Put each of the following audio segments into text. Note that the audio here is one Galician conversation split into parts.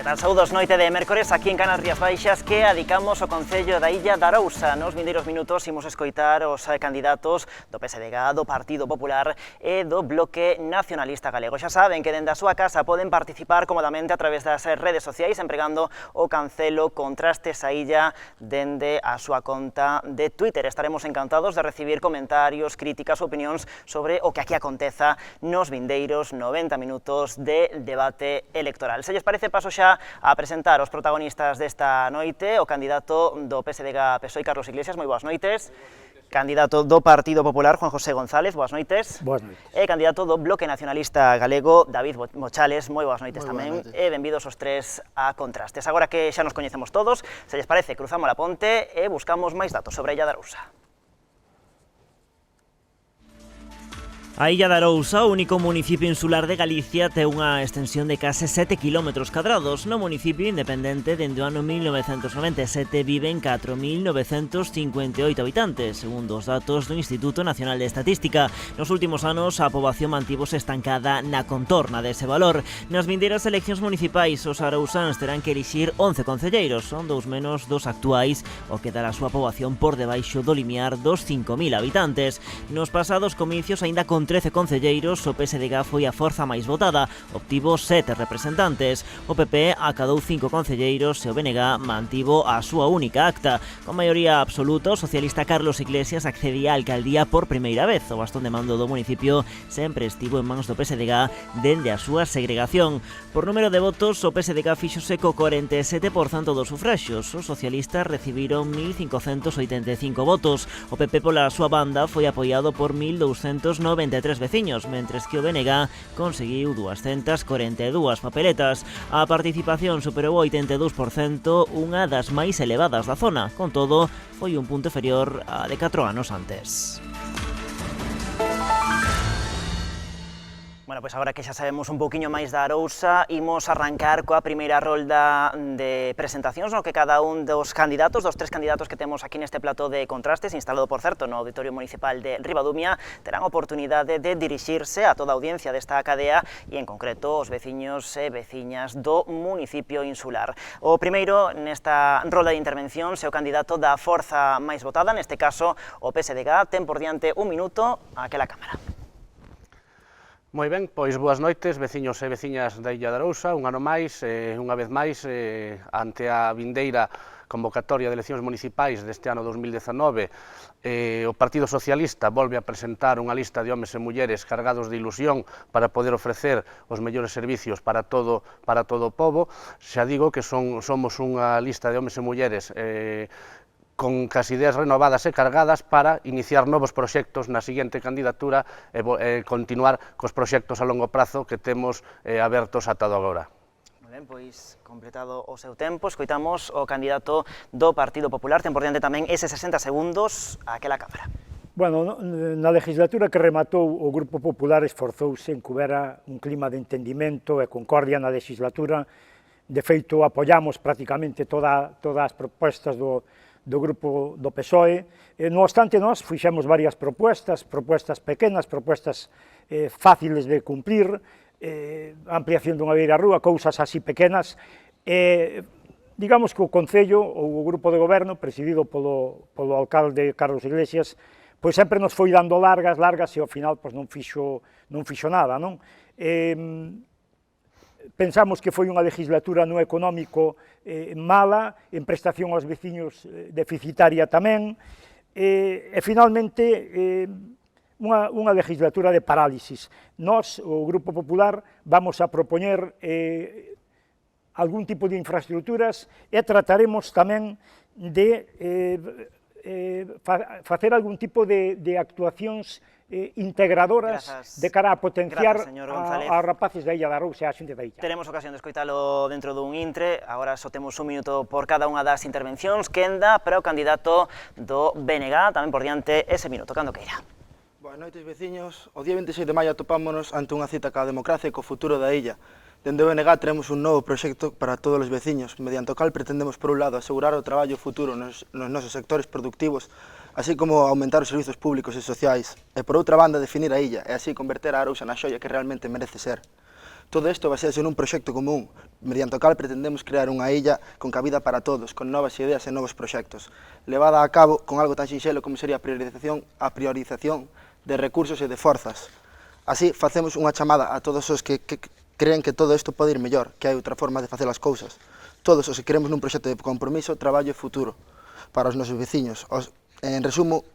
tal? Saúdos, noite de mércores aquí en Canas Rías Baixas que adicamos ao Concello da Illa da Arousa. Nos vindeiros minutos imos escoitar os candidatos do PSDG, do Partido Popular e do Bloque Nacionalista Galego. Xa saben que dende a súa casa poden participar comodamente a través das redes sociais empregando o cancelo Contrastes a Illa dende a súa conta de Twitter. Estaremos encantados de recibir comentarios, críticas, opinións sobre o que aquí aconteza nos vindeiros 90 minutos de debate electoral. Se lles parece, paso xa a presentar os protagonistas desta noite, o candidato do PSDG-PSOE, Carlos Iglesias, moi boas noites. Candidato do Partido Popular, Juan José González, boas noites. Boas noites. E candidato do Bloque Nacionalista Galego, David Mochales, moi boas noites tamén. E benvidos os tres a Contrastes. Agora que xa nos coñecemos todos, se lles parece, cruzamos a ponte e buscamos máis datos sobre a Illa da Arousa. A Illa da Arousa, o único municipio insular de Galicia, ten unha extensión de case 7 km cadrados. No municipio independente, dende o ano 1997, viven 4.958 habitantes, segundo os datos do Instituto Nacional de Estatística. Nos últimos anos, a poboación mantívose estancada na contorna dese valor. Nas vindeiras eleccións municipais, os arousáns terán que elixir 11 concelleiros, son dous menos dos actuais, o que dará a súa poboación por debaixo do limiar dos 5.000 habitantes. Nos pasados comicios, aínda con 13 concelleiros, o PSDG foi a forza máis votada, obtivo 7 representantes. O PP acadou 5 concelleiros e o BNG mantivo a súa única acta. Con maioría absoluta, o socialista Carlos Iglesias accedía á alcaldía por primeira vez. O bastón de mando do municipio sempre estivo en mans do PSDG dende a súa segregación. Por número de votos, o PSDG fíxose co 47% dos sufraxios. Os socialistas recibiron 1.585 votos. O PP pola súa banda foi apoiado por 1.293 veciños, mentres que o BNG conseguiu 242 papeletas. A participación superou o 82%, unha das máis elevadas da zona. Con todo, foi un punto inferior a de 4 anos antes. Bueno, pois agora que xa sabemos un pouquiño máis da Arousa, imos arrancar coa primeira rolda de presentacións no que cada un dos candidatos, dos tres candidatos que temos aquí neste plató de Contrastes, instalado, por certo, no Auditorio Municipal de Ribadumia, terán oportunidade de dirixirse a toda a audiencia desta cadea e, en concreto, os veciños e veciñas do municipio insular. O primeiro nesta rolda de intervencións é o candidato da forza máis votada, neste caso o PSDG, ten por diante un minuto aquela cámara. Moi ben, pois boas noites, veciños e veciñas da Illa da Arousa, un ano máis, unha vez máis, ante a vindeira convocatoria de eleccións municipais deste ano 2019, o Partido Socialista volve a presentar unha lista de homes e mulleres cargados de ilusión para poder ofrecer os mellores servicios para todo o pobo. Xa digo que somos unha lista de homes e mulleres con cas ideas renovadas e cargadas para iniciar novos proxectos na seguinte candidatura e continuar cos proxectos a longo prazo que temos abertos ata agora. Moi ben, pois, completado o seu tempo, escoitamos o candidato do Partido Popular, ten por diante tamén ese 60 segundos aquela cámara. Bueno, na legislatura que rematou, o Grupo Popular esforzouse en que houbera un clima de entendimento e concordia na legislatura. De feito, apoiamos prácticamente todas as propostas do Grupo do PSOE. Non obstante, nós fixemos varias propostas pequenas, propostas fáciles de cumplir, ampliación dunha beira-rúa, cousas así pequenas. Digamos que o Concello, ou o Grupo de Goberno, presidido polo alcalde Carlos Iglesias, pois sempre nos foi dando largas e ao final non fixo nada, non? Pensamos que foi unha legislatura no económico mala, en prestación aos veciños deficitaria tamén, e finalmente unha legislatura de parálisis. Nós, o Grupo Popular, vamos a propoñer algún tipo de infraestructuras e trataremos tamén de facer algún tipo de actuacións integradoras de cara a potenciar aos rapaces da Illa da Arousa e a xente da Illa. Teremos ocasión de escoitalo dentro dun intre, agora só temos un minuto por cada unha das intervencións, quenda para o candidato do BNG, tamén por diante ese minuto, cando queira. Boas noites, veciños. O día 26 de maio atopámonos ante unha cita ca democracia e co futuro da illa. Dende o BNG teremos un novo proxecto para todos os veciños, mediante o cal pretendemos, por un lado, asegurar o traballo futuro nos nosos sectores productivos, así como aumentar os servizos públicos e sociais, e por outra banda definir a illa, e así converter a Arousa na xoia que realmente merece ser. Todo isto basease nun proxecto común, mediante o cal pretendemos crear unha illa con cabida para todos, con novas ideas e novos proxectos, levada a cabo con algo tan sinxelo como sería a priorización de recursos e de forzas. Así, facemos unha chamada a todos os que creen que todo isto pode ir mellor, que hai outra forma de facer as cousas. Todos os que queremos nun proxecto de compromiso, traballo e futuro para os nosos veciños. En resumo,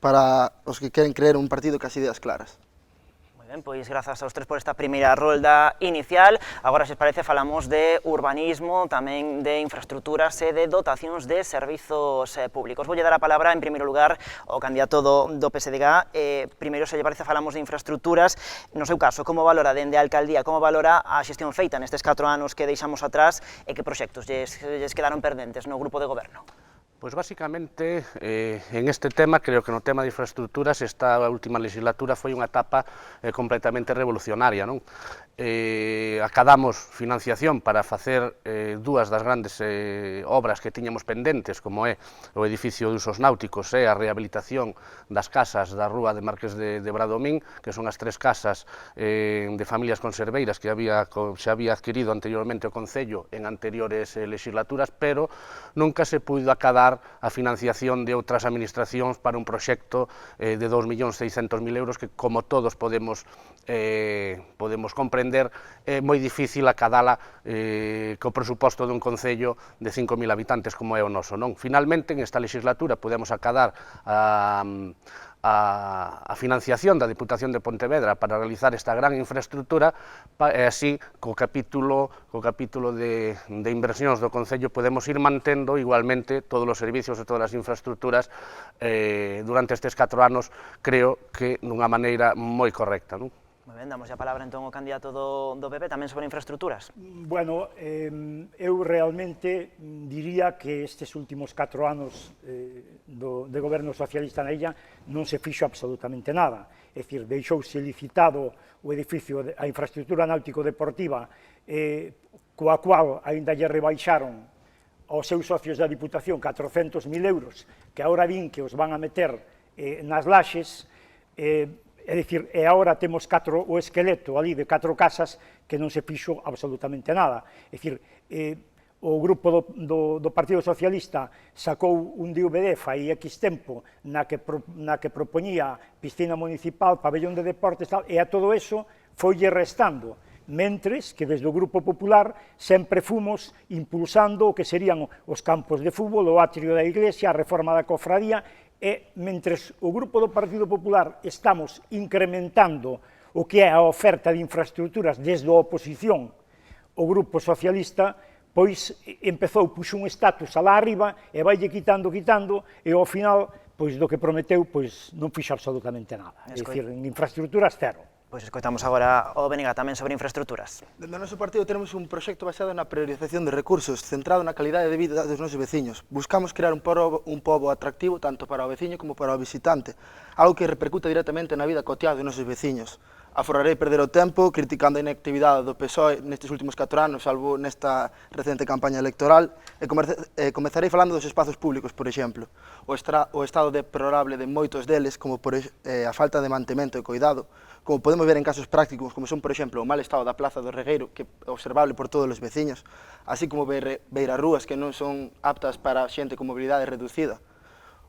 para os que queren creer un partido que as ideas claras. Ben, pois grazas aos tres por esta primeira rolda inicial. Agora, se os parece, falamos de urbanismo, tamén de infraestructuras e de dotacións de servizos públicos. Voulle dar a palabra, en primeiro lugar, ao candidato do PSDG. Primeiro, se lle parece, falamos de infraestructuras. No seu caso, como valora dende a alcaldía, como valora a xestión feita nestes 4 anos que deixamos atrás e que proxectos lles quedaron perdentes no grupo de goberno? Pois basicamente, en este tema, creo que no tema de infraestructuras, esta última legislatura foi unha etapa completamente revolucionaria, non? Acadamos financiación para facer dúas das grandes obras que tiñamos pendentes, como é o edificio de usos náuticos e a rehabilitación das casas da rúa de Marqués de Bradomín, que son as 3 casas de familias conserveiras que se había adquirido anteriormente o Concello en anteriores legislaturas, pero nunca se puido acadar a financiación de outras administracións para un proxecto de 2.600.000 euros que, como todos podemos comprender, é moi difícil acadala co presuposto dun concello de 5.000 habitantes como é o noso, non? Finalmente, en esta legislatura podemos acadar a financiación da Diputación de Pontevedra para realizar esta gran infraestructura e así, co capítulo de inversións do Concello, podemos ir mantendo igualmente todos os servicios e todas as infraestructuras durante estes 4 anos, creo que dunha maneira moi correcta, non? Moi ben, damos a palabra entón ao candidato do PP tamén sobre infraestructuras. Bueno, eu realmente diría que estes últimos 4 anos de goberno socialista na illa non se fixo absolutamente nada. É dicir, deixouse licitado o edificio, a infraestructura náutico-deportiva, coa cual aínda lle rebaixaron aos seus socios da Diputación 400.000 euros, que agora din que os van a meter nas laxes. É dicir, e agora temos o esqueleto ali de 4 casas que non se fixo absolutamente nada. É dicir, o grupo do Partido Socialista sacou un DVD fai X tempo na que propoñía piscina municipal, pabellón de deportes, e a todo eso foille restando. Mentres que desde o Grupo Popular sempre fomos impulsando o que serían os campos de fútbol, o atrio da iglesia, a reforma da cofradía, e mentres o Grupo do Partido Popular estamos incrementando o que é a oferta de infraestructuras desde a oposición, o Grupo Socialista pois puxo un estatus alá arriba e vaille quitando, e ao final, pois do que prometeu, pois non fixo absolutamente nada. É dicir, en infraestructuras cero. Pois escoitamos agora o BNG tamén sobre infraestructuras. Dentro do noso partido temos un proxecto basado na priorización de recursos, centrado na calidade de vida dos nosos veciños. Buscamos crear un pobo atractivo tanto para o veciño como para o visitante, algo que repercuta directamente na vida cotidiana dos nosos veciños. Aforrarei perder o tempo criticando a inactividade do PSOE nestes últimos 4 anos, salvo nesta recente campaña electoral, e comezarei falando dos espazos públicos, por exemplo. O estado deplorable de moitos deles, como a falta de mantemento e cuidado, como podemos ver en casos prácticos, como son, por exemplo, o mal estado da Plaza do Regueiro, que é observable por todos os veciños, así como beirarrúas que non son aptas para xente con mobilidade reducida.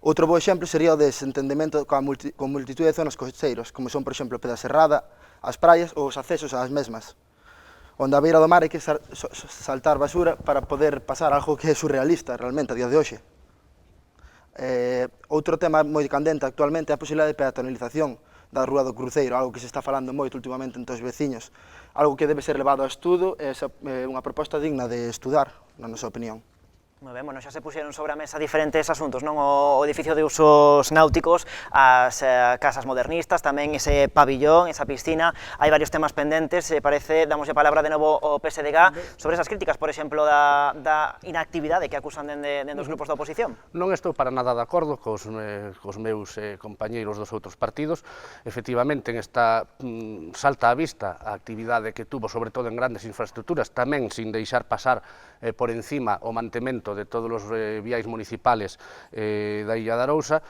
Outro bo exemplo sería o desentendemento con multitud de zonas costeiras, como son, por exemplo, Pedaserrada, as praias ou os accesos ás mesmas, onde a beira do mar hai que saltar basura para poder pasar algo que é surrealista, realmente, a día de hoxe. Outro tema moi candente actualmente é a posibilidade de peatonalización da Rúa do Cruceiro, algo que se está falando moito últimamente entre os veciños, algo que debe ser levado a estudo, é unha proposta digna de estudar, na nosa opinión. Moi ben, bueno, xa se puxeron sobre a mesa diferentes asuntos, non? O edificio de usos náuticos, as casas modernistas, tamén ese pabillón, esa piscina, hai varios temas pendentes, parece, damos a palabra de novo ao PSDG, sobre esas críticas, por exemplo, da inactividade que acusan dende os grupos da oposición. Non estou para nada de acordo cos meus compañeiros dos outros partidos. Efectivamente, en esta salta á vista a actividade que tuvo, sobre todo en grandes infraestructuras, tamén sin deixar pasar por encima o mantemento de todos os viais municipales da Illa de Arousa,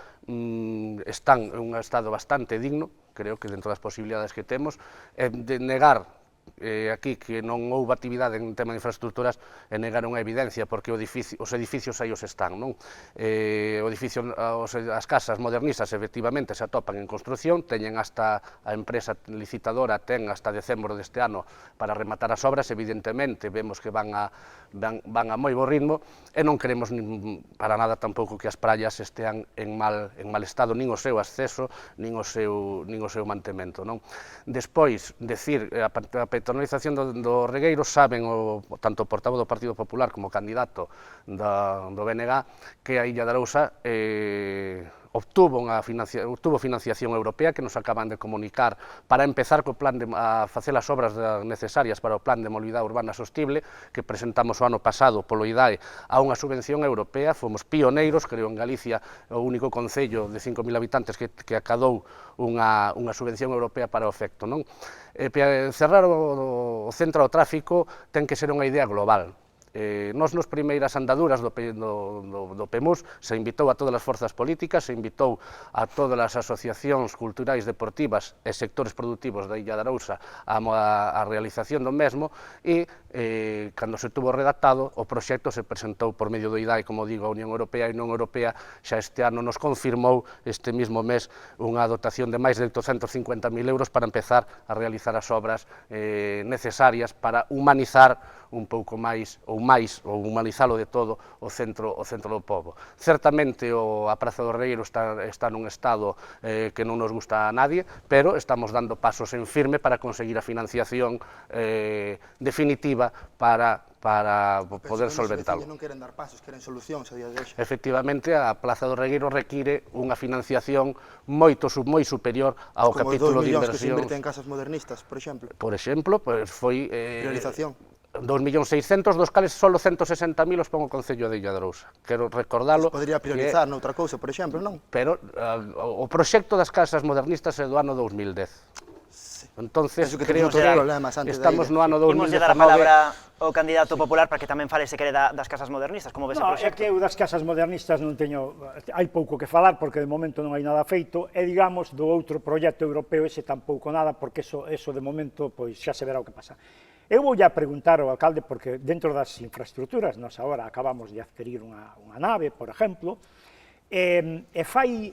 están en un estado bastante digno, creo que dentro das posibilidades que temos, de negar aquí que non houve actividade en tema de infraestructuras e negaron a evidencia, porque os edificios aí os están, non? As casas modernistas efectivamente se atopan en construcción, teñen hasta a empresa licitadora ten hasta decembro deste ano para rematar as obras, evidentemente vemos que van a moi bo ritmo e non queremos para nada tampouco que as praias estean en mal estado, nin o seu acceso, nin o seu mantemento, non? Despois, decir, a peatonalización do Regueiro, saben tanto o portavoz do Partido Popular como o candidato do BNG que a Illa de Arousa obtuvo financiación europea que nos acaban de comunicar para empezar co plan a facer as obras necesarias para o plan de mobilidade urbana sostible que presentamos o ano pasado polo IDAE a unha subvención europea. Fomos pioneiros, creo en Galicia o único concello de 5.000 habitantes que acadou unha subvención europea para o efecto, non? Cerrar o centro ao tráfico ten que ser unha idea global. Nos primeiras andaduras do PEMUS se invitou a todas as forzas políticas, se invitou a todas as asociacións culturais, deportivas e sectores productivos da Illa de Arousa a realización do mesmo e cando se tuvo redactado o proxecto se presentou por medio do IDAE, como digo, a Unión Europea, e a Unión Europea xa este ano nos confirmou este mismo mes unha dotación de máis de 850.000 euros para empezar a realizar as obras necesarias para humanizar un pouco máis, ou humanizalo de todo, o centro do pobo. Certamente a Praza do Regueiro está nun estado que non nos gusta a nadie, pero estamos dando pasos en firme para conseguir a financiación definitiva para poder solventalo. Non queren dar pasos, queren solucións a día de hoxe. Efectivamente, a Praza do Regueiro require unha financiación moi superior ao capítulo de inversións. Como 2 millóns que se invirten en casas modernistas, por exemplo. Por exemplo, foi... Priorización. 2.600.000, dos cales só 160.000 os pon o Concello de Illa de Arousa. Quero recordalo... Podría priorizar noutra cousa, por exemplo, non? Pero o proxecto das casas modernistas é do ano 2010. Entonces, creo que estamos no ano 2019... Imos dar a palabra ao candidato popular para que tamén fale, se quere, das casas modernistas, como ves o proxecto? É que eu das casas modernistas non teño... Hai pouco que falar, porque de momento non hai nada feito, e, digamos, do outro proxecto europeo, ese tampouco nada, porque eso de momento, pois, xa se verá o que pasa. Eu vou a preguntar ao alcalde, porque dentro das infraestructuras, nós agora acabamos de adquirir unha nave, por exemplo, e fai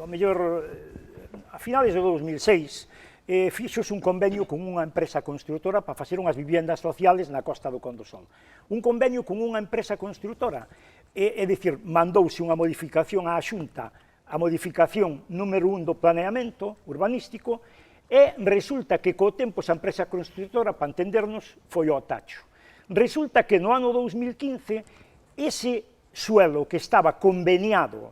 ao mellor, a finales de 2006, fixos un convenio con unha empresa construtora para facer unhas viviendas sociales na costa do Condosol. Un convenio con unha empresa construtora, é dicir, mandouse unha modificación á Xunta, a modificación número 1 do planeamento urbanístico, e resulta que co tempo esa empresa constructora, para entendernos, foi ao tacho. Resulta que no ano 2015 ese suelo que estaba conveniado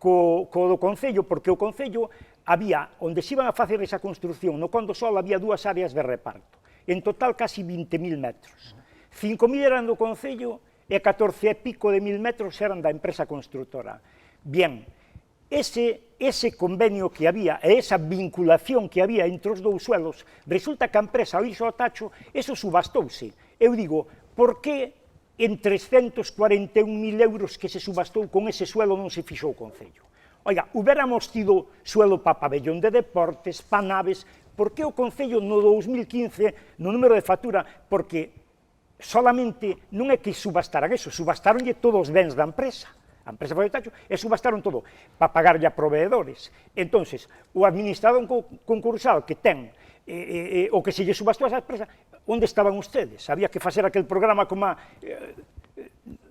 co do Concello, porque o Concello había, onde se iban a facer esa construcción, no Condosol había 2 áreas de reparto, en total casi 20.000 metros. 5.000 eran do Concello e 14 e pico de 1.000 metros eran da empresa constructora. Bien, ese convenio que había e esa vinculación que había entre os dous suelos, resulta que a empresa ao iso ao tacho, eso subastouse. Eu digo, por que en 341.000 euros que se subastou con ese suelo non se fixou o Concello? Oiga, hubiéramos tido suelo para pabellón de deportes, para naves, por que o Concello no 2015, no número de factura? Porque solamente non é que subastaran eso, subastaronlle todos os bens da empresa. A empresa foi o tacho e subastaron todo para pagarlle a proveedores. Entonces, o administrador concursal que ten o que se lle subastou a esa empresa, onde estaban ustedes? Había que facer aquel programa como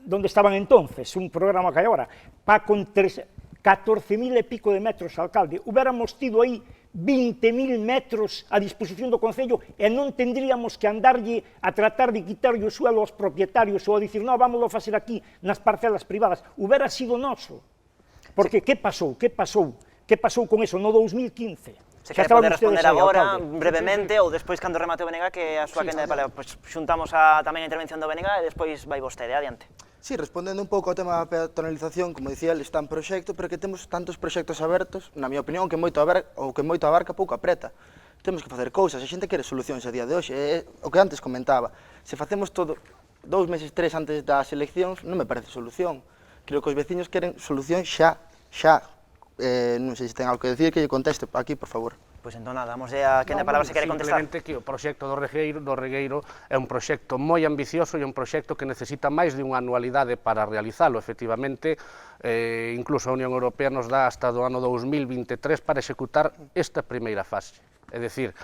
donde estaban entonces, un programa que hai agora, para con 14.000 e pico de metros, alcalde, hubiéramos tido aí 20.000 metros a disposición do Concello e non tendríamos que andarlle a tratar de quitarlle o suelo aos propietarios ou a dicir, non, vámoslo a facer aquí nas parcelas privadas. Hubiera sido noso. Porque que pasou? Que pasou con eso no 2015? Se quere poder responder agora, brevemente, ou despois, cando remate o BNG, que a súa quenda de palabra. Pois xuntamos tamén a intervención do BNG e despois vai vostede, adiante. Sí, respondendo un pouco ao tema da peatonalización, como dicía, ele está en proxecto, pero que temos tantos proxectos abertos, na miña opinión, que moito abarca pouco apreta. Temos que facer cousas, a xente quere solucións a día de hoxe, é o que antes comentaba. Se facemos todo 2 meses, 3 antes das eleccións, non me parece solución. Creo que os veciños queren solución xa. Non sei se ten algo que decir, que lle conteste aquí, por favor. Pois entón nada, damos a quen de palabra se quere contestar. Simplemente que o proxecto do Regueiro é un proxecto moi ambicioso e un proxecto que necesita máis de unha anualidade para realizalo. Efectivamente, incluso a Unión Europea nos dá hasta do ano 2023 para executar esta primeira fase. É dicir,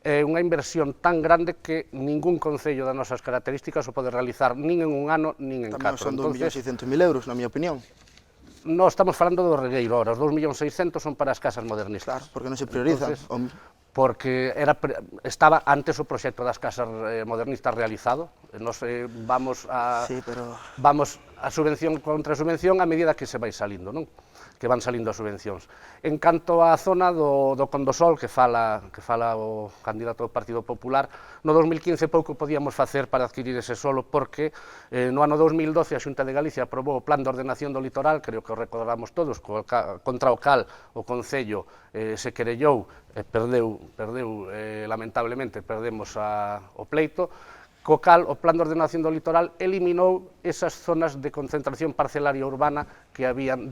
é unha inversión tan grande que ningún concello das nosas características o pode realizar nin en un ano, nin en 4. Tamén son 2.600.000 euros, na miña opinión. Nós estamos falando do Regueiro ahora, os 2.600.000 son para as casas modernistas. Claro, porque non se priorizan. Porque estaba antes o proxecto das casas modernistas realizado, nos vamos a subvención contra subvención a medida que se vai salindo, non? Que van salindo as subvencións. En canto á zona do Condosol, que fala o candidato do Partido Popular, no 2015 pouco podíamos facer para adquirir ese solo, porque no ano 2012 a Xunta de Galicia aprobou o Plan de Ordenación do Litoral, creo que o recordamos todos, contra o cal o Concello se querellou, perdeu, lamentablemente, perdemos o pleito, co cal o Plan de Ordenación do Litoral eliminou esas zonas de concentración parcelaria urbana que habían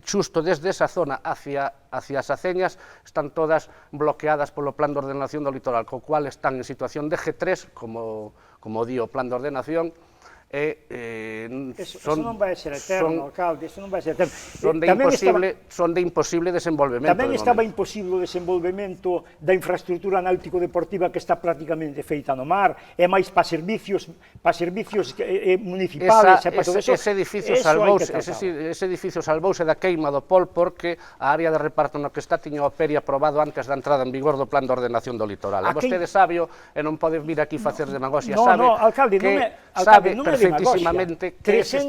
xusto desde esa zona hacia as aceñas, están todas bloqueadas polo Plan de Ordenación do Litoral, co cual están en situación de G3, como di o Plan de Ordenación, Eso non vai ser eterno, alcalde, eso non vai ser eterno. Son de imposible desenvolvemento. Tamén estaba imposible o desenvolvemento da infraestructura náutico-deportiva que está prácticamente feita no mar, e máis para servicios municipales e para todo eso. Ese edificio salvouse da queima do pol porque a área de reparto no que está tiña o PERI aprobado antes da entrada en vigor do Plan de Ordenación do Litoral. E vostede sabe, e non pode vir aquí facer demagogia, sabe perfectísimamente que eses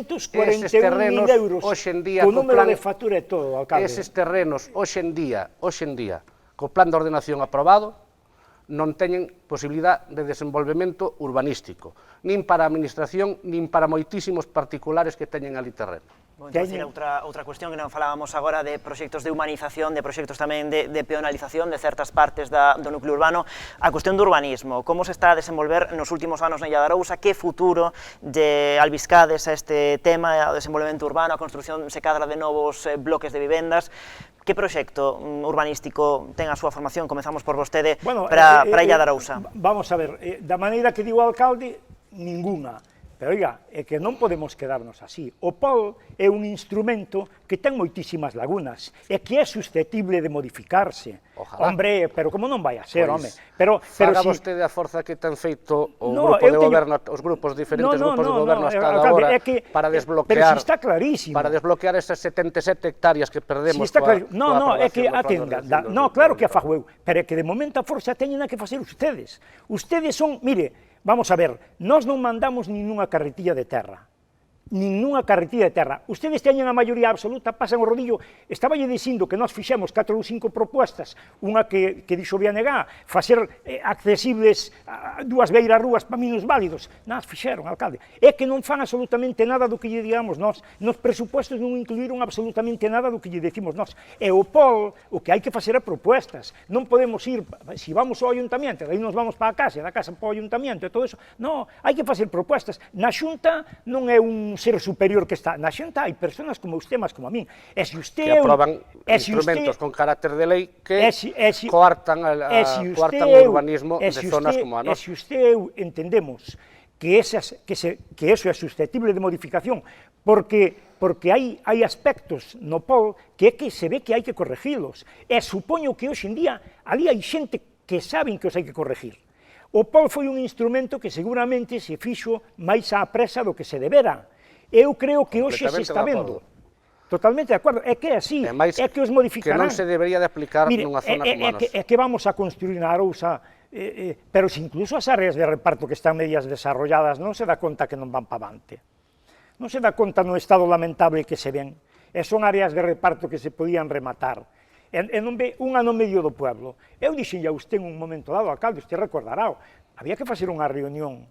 terrenos hoxendía co número de factura e todo, alcalde. Eses terrenos hoxendía, co Plan de Ordenación aprobado, non teñen posibilidad de desenvolvemento urbanístico, nin para a administración, nin para moitísimos particulares que teñen ali terreno. Outra cuestión que non falábamos agora de proxectos de humanización, de proxectos tamén de peonalización de certas partes do núcleo urbano, a cuestión do urbanismo, como se está a desenvolver nos últimos anos na Illa de Arousa, que futuro de albiscades a este tema, ao desenvolvemento urbano, a construción se cadra de novos bloques de vivendas. Que proxecto urbanístico ten a súa formación? Comezamos por vostede para a Illa de Arousa. Vamos a ver, da maneira que digo o alcalde, ninguna. Pero, oiga, é que non podemos quedarnos así. O POL é un instrumento que ten moitísimas lagunas, e que é susceptible de modificarse. Ojalá. Hombre, pero como non vai a ser, home? Faga vostede a forza que ten feito o grupo de goberno, os grupos diferentes grupos de goberno hasta agora, para desbloquear... Pero si está clarísimo. Para desbloquear esas 77 hectáreas que perdemos coa aprobación do Plan de Ordenación do Litoral. No, claro que a fago eu, pero é que de momento a forza teñen que facer ustedes. Ustedes son, mire... Vamos a ver, nós non mandamos nin nunha carretilla de terra, Ustedes teñen a maioría absoluta, pasan o rodillo. Estaba lle dicindo que nós fixemos 4 ou 5 propuestas, unha que dixo Vianegá, facer accesibles dúas beiras rúas para minusválidos. Nas fixeron, alcalde. É que non fan absolutamente nada do que lle digamos nós. Nos presupuestos non incluíron absolutamente nada do que lle decimos nós. E o POL, o que hai que facer é propuestas. Non podemos ir, se vamos ao ayuntamiento, aí nos vamos para a casa, da casa para o ayuntamiento e todo eso. Non, hai que facer propuestas. Na Xunta non é un ser superior que está. Na Xunta hai persoas como usted, mas como a min. E se usted... Que aproban instrumentos con carácter de lei que coartan o urbanismo de zonas como a nosa. E se usted entendemos que eso é susceptible de modificación, porque hai aspectos no POL que se ve que hai que corregilos. E supoño que hoxe en día ali hai xente que saben que os hai que corregir. O POL foi un instrumento que seguramente se fixo máis á presa do que se debera. Eu creo que hoxe se está vendo. Totalmente de acordo, é que é así, é que os modificarán. Que non se debería de aplicar nunha zona como a nosa. É que vamos a construir na Arousa, pero se incluso as áreas de reparto que están medias desarrolladas non se dá conta que non van para avante. Non se dá conta no estado lamentable que se ven. E son áreas de reparto que se podían rematar. E non ve unha no medio do pueblo. Eu dixen a usted en un momento dado, alcalde, usted recordará, había que facer unha reunión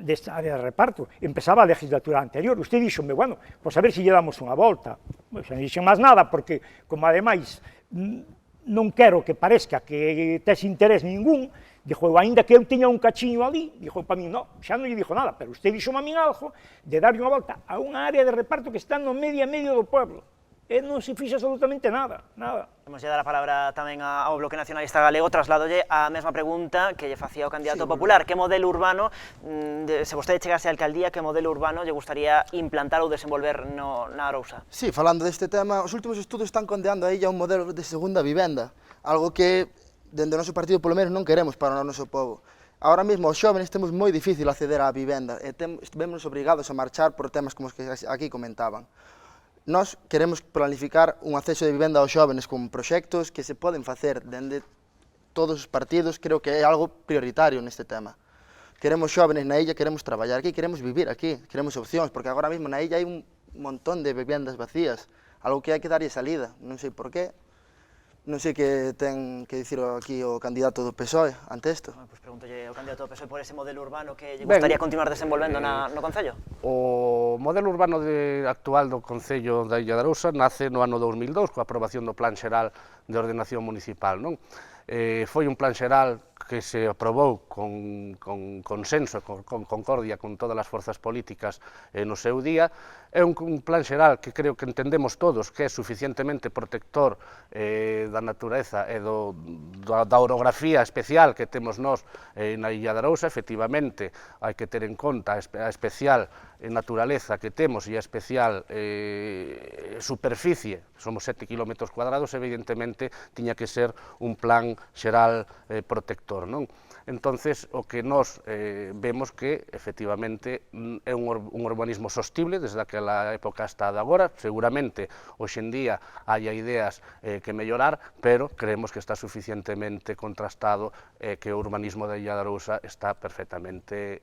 desta área de reparto, empezaba a legislatura anterior, usted dixome, bueno, pois a ver se lle damos unha volta, pois non dixen máis nada, porque, como ademais, non quero que parezca que tes interés ningún, dixo, ainda que eu tiña un cachiño ali, dixo para min, non, xa non lle dixo nada, pero usted dixo a min algo de darlle unha volta a unha área de reparto que está no medio do pueblo, e non se fixe absolutamente nada, nada. Vamos a dar a palabra tamén ao Bloque Nacionalista Galego, trasladolle a mesma pregunta que lle facía o candidato popular. Que modelo urbano, se vostede chegase á alcaldía, que modelo urbano lle gustaría implantar ou desenvolver na Arousa? Sí, falando deste tema, os últimos estudos están condeando a illa un modelo de segunda vivenda, algo que, dende o noso partido, polo menos, non queremos para o noso povo. Ahora mesmo, os xóvenes temos moi difícil acceder á vivenda e vemos obrigados a marchar por temas como os que aquí comentaban. Nós queremos planificar un acceso de vivenda aos xóvenes con proxectos que se poden facer dende todos os partidos, creo que é algo prioritario neste tema. Queremos xóvenes na illa, queremos traballar aquí, queremos vivir aquí, queremos opcións, porque agora mesmo na illa hai un montón de vivendas vacías, algo que hai que darlle salida, non sei por qué. Non sei que ten que dicir aquí o candidato do PSOE ante isto. Pois pregúntolle ao candidato do PSOE por ese modelo urbano que lle gustaría continuar desenvolvendo no Concello. O modelo urbano actual do Concello da Illa de Arousa nace no ano 2002 coa aprobación do Plan Xeral de Ordenación Municipal, non? Foi un plan xeral que se aprobou con consenso, con concordia con todas as forzas políticas no seu día. É un plan xeral que creo que entendemos todos que é suficientemente protector da natureza e da orografía especial que temos nós na Illa de Arousa. Efectivamente, hai que ter en conta a especial naturaleza que temos e a especial superficie, somos 7 km cuadrados, evidentemente tiña que ser un plan xeral protector, non? Entonces, o que nós vemos que, efectivamente, é un urbanismo sostible desde aquela época hasta agora. Seguramente, hoxe en día, hai ideas que mellorar, pero creemos que está suficientemente contrastado que o urbanismo da Illa de Arousa está perfectamente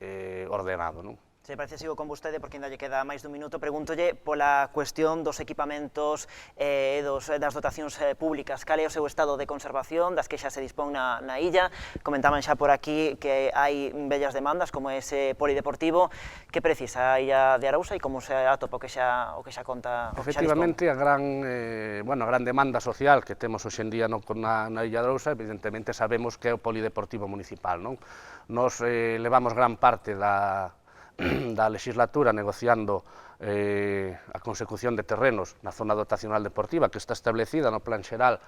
ordenado, non? Se parece, sigo con vostede, porque ainda lle queda máis dun minuto. Pregúntolle pola cuestión dos equipamentos e das dotacións públicas. Cal é o seu estado de conservación, das que xa se dispón na illa? Comentaban xa por aquí que hai bellas demandas, como ese polideportivo. Que precisa a Illa de Arousa e como se atopa o que xa conta? Efectivamente, a gran demanda social que temos hoxe en día na Illa de Arousa, evidentemente sabemos que é o polideportivo municipal, non? Nos levamos gran parte da legislatura negociando a consecución de terrenos na zona dotacional deportiva que está establecida no Plan Xeral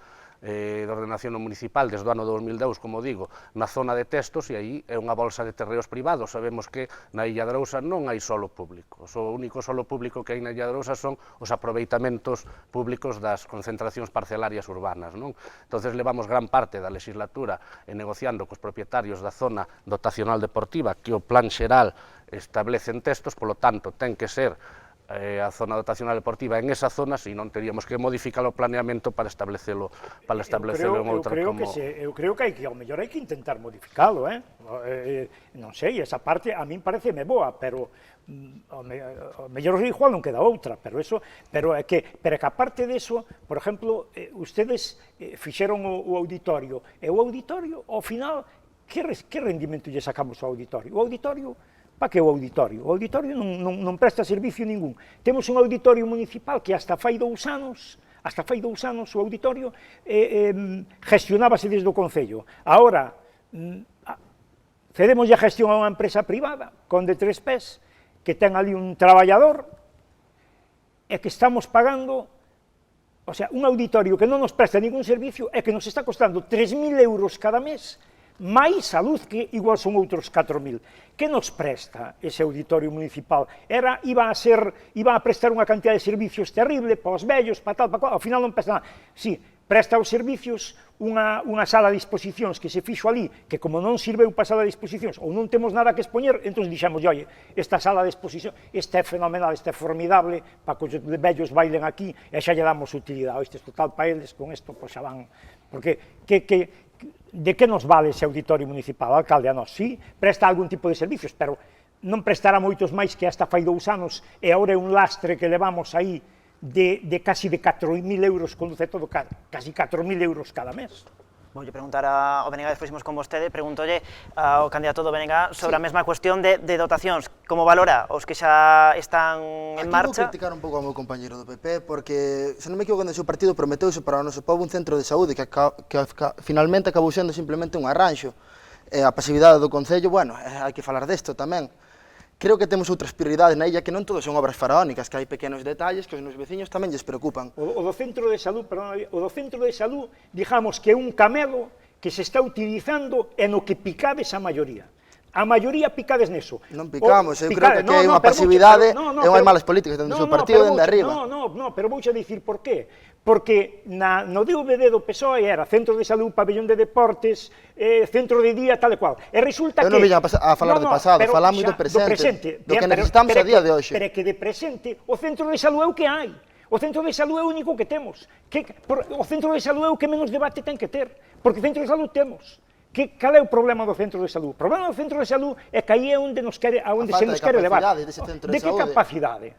de Ordenación Municipal desde o ano 2002, como digo, na zona de Testos, e aí é unha bolsa de terreos privados. Sabemos que na Illa de Arousa non hai solo público, o único solo público que hai na Illa de Arousa son os aproveitamentos públicos das concentracións parcelarias urbanas, non? Entonces levamos gran parte da legislatura negociando cos propietarios da zona dotacional deportiva que o Plan Xeral establece en Testos, polo tanto, ten que ser a zona dotacional deportiva en esa zona, se non teríamos que modificar o planeamento para establecelo en outra como... Eu creo que ao mellor hai que intentar modificalo, non sei, esa parte a min pareceme boa, pero ao mellor igual non queda outra, pero é que aparte deso, por exemplo, ustedes fixeron o auditorio, e o auditorio, ao final, que rendimento lle sacamos ao auditorio? O auditorio, para que o auditorio? O auditorio non presta servicio ningún. Temos un auditorio municipal que hasta fai 2 anos o auditorio gestionábase desde o Concello. Ahora, cedemos a gestión a unha empresa privada, con de 3 pés, que ten ali un traballador, e que estamos pagando, o sea, un auditorio que non nos presta ningún servicio e que nos está costando 3.000 euros cada mes, máis a luz, que igual son outros 4.000. Que nos presta ese auditorio municipal? Iba a prestar unha cantidad de servicios terrible para os vellos, para tal, para cual, ao final non presta nada. Si, presta os servicios unha sala de exposicións que se fixo ali, que como non sirveu para a sala de exposicións, ou non temos nada que expoñer, entón dixemos, oye, esta sala de exposición, esta é fenomenal, esta é formidable, para que os vellos bailen aquí, e xa lle damos utilidade. Isto é total para eles, con isto, pois xa van... Porque, de que nos vale ese auditorio municipal? O alcalde a nós, sí, presta algún tipo de servicios, pero non prestará moitos máis que hasta fai 2 anos, e agora é un lastre que levamos aí de casi de 4.000 euros, conduce todo, casi 4.000 euros cada mes. Voulle preguntar ao BNG, despois imos con vostede, pregúntolle ao candidato do BNG sobre a mesma cuestión de dotacións. Como valora os que xa están en marcha? Aquí vou criticar un pouco ao meu compañeiro do PP, porque, se non me equivoco, no seu partido prometeuse para o noso povo un centro de saúde que finalmente acabou sendo simplemente un arranxo. A pasividade do Concello, bueno, hai que falar desto tamén. creo que temos outras prioridades na illa que non todos son obras faraónicas, que hai pequenos detalles que os meus veciños tamén lles preocupan. O do centro de salud, digamos que é un camelo que se está utilizando e no que picades a maioría. A maioría picades neso. Non picamos, eu creo que hai unha pasividade e non hai malas políticas dentro do seu partido dende arriba. No, pero vouche dicir por qué. Porque no DVD do PSOE era centro de salud, pabellón de deportes, centro de día, tal e cual. E resulta que... Eu non viña a falar de pasado, falamos do presente, do que necesitamos a día de hoxe. Pero é que de presente, o centro de salud é o que hai. O centro de salud é o único que temos. O centro de salud é o que menos debate ten que ter. Porque centro de salud temos. Cal é o problema do centro de salud? O problema do centro de salud é que aí é onde se nos quere levar. De que capacidade?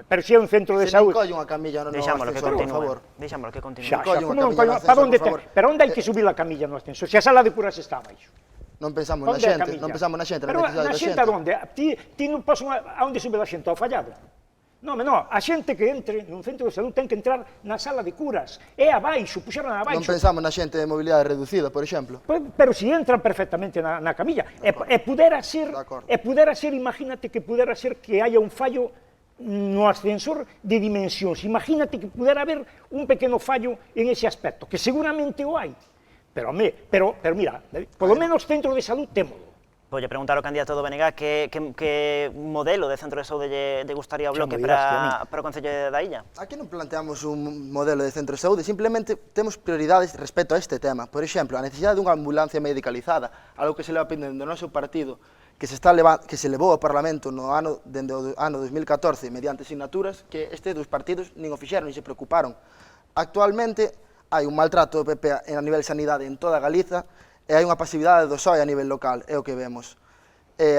Pero se é un centro de saúde... Se non colle unha camilla no ascensor, por favor. Deixámolo que continúe. Pero onde hai que subir a camilla no ascensor? Se a sala de curas está abaixo. Non pensamos na xente, na necesidade da xente. Pero na xente onde? Ti non podes... A onde sube a xente? Ao fallado? Non, a xente que entre nun centro de salud ten que entrar na sala de curas. É abaixo, puxeron abaixo. Non pensamos na xente de mobilidade reducida, por exemplo. Pero si entran perfectamente na camilla. E pudera ser, imagínate que pudera ser que haya un fallo no ascensor de dimensións. Imagínate que pudera haber un pequeno fallo en ese aspecto, que seguramente o hai. Pero mira, polo menos centro de salud témolo. Voulle preguntar ao candidato do BNG que modelo de centro de saúde lle gustaría ao Bloque para o Concello da Illa. Aquí non planteamos un modelo de centro de saúde, simplemente temos prioridades respecto a este tema. Por exemplo, a necesidade dunha ambulancia medicalizada, algo que se leva pendendo do noso partido, que se levou ao Parlamento dende o ano 2014 mediante asignaturas que estes dos partidos nin o fixeron, nin se preocuparon. Actualmente hai un maltrato do PP a nivel sanidade en toda Galiza e hai unha pasividade do PSOE a nivel local, é o que vemos.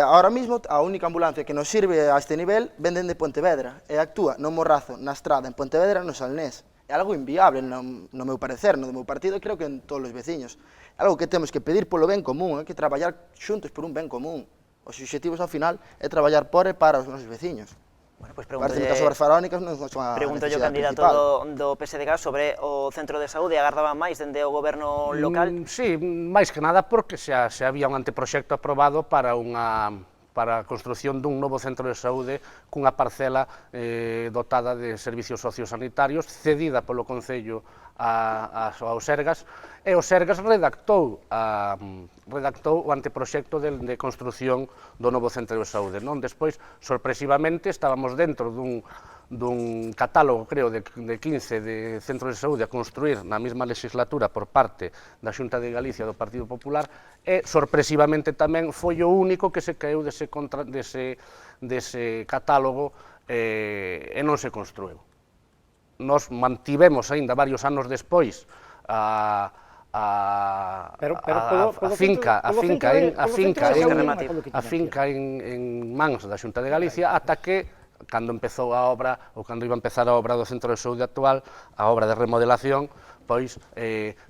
Ahora mesmo, a única ambulancia que nos sirve a este nivel venden de Pontevedra e actúa no Morrazo, na Estrada, en Pontevedra, no Salnés. É algo inviable, no meu parecer, no do meu partido, e creo que en todos os veciños. É algo que temos que pedir polo ben común, que traballar xuntos por un ben común. Os obxectivos, ao final, é traballar por e para os nosos veciños. Bueno, pues parece que as obras faraónicas non son a pregunto yo, necesidade candidato do PSDG, sobre o centro de saúde. Agardaba máis dende o goberno local? Sí, máis que nada porque xa había un anteproxecto aprobado para a construción dun novo centro de saúde cunha parcela dotada de servicios sociosanitarios, cedida polo Concello ao Sergas, e o Sergas redactou o anteproxecto de construción do novo centro de saúde. Despois, sorpresivamente, estábamos dentro dun catálogo, creo, de 15 de centros de saúde a construir na mesma legislatura por parte da Xunta de Galicia do Partido Popular, e sorpresivamente tamén foi o único que se caeu dese catálogo e non se construiu. Nos mantivemos aínda varios anos despois a finca en mans da Xunta de Galicia, ata que, cando empezou a obra, ou cando iba a empezar a obra do centro de saúde actual, a obra de remodelación, pois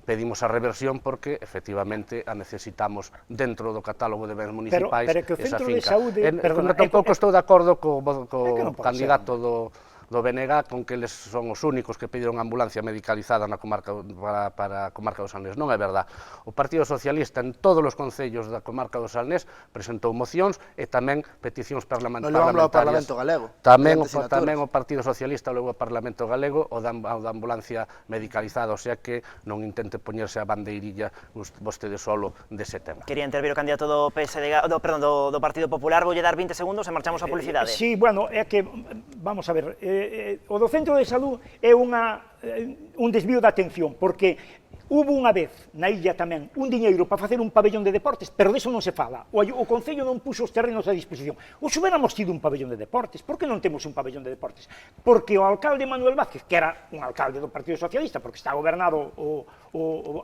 pedimos a reversión porque, efectivamente, a necesitamos dentro do catálogo de bens municipais esa finca. Tampouco estou de acordo co candidato do BNG, con que eles son os únicos que pediron ambulancia medicalizada na comarca para a comarca do Salnés. Non é verdad. O Partido Socialista en todos os concellos da comarca do Salnés presentou mocións e tamén peticións parlamentarias. Non levamos ao Parlamento Galego. Tamén o Partido Socialista levou ao Parlamento Galego o da ambulancia medicalizada, o sea que non intente poñerse a bandeirilla vostede solo dese tema. Quería intervir o candidato do Partido Popular. Voulle dar 20 segundos e marchamos a publicidade. Sí, bueno, é que, vamos a ver, o do centro de salud é un desvío de atención, porque hubo unha vez na illa tamén un diñeiro para facer un pabellón de deportes, pero deso non se fala. O Concello non puxo os terrenos a disposición. Os hubiéramos tido un pabellón de deportes. Por que non temos un pabellón de deportes? Porque o alcalde Manuel Vázquez, que era un alcalde do Partido Socialista, porque está gobernado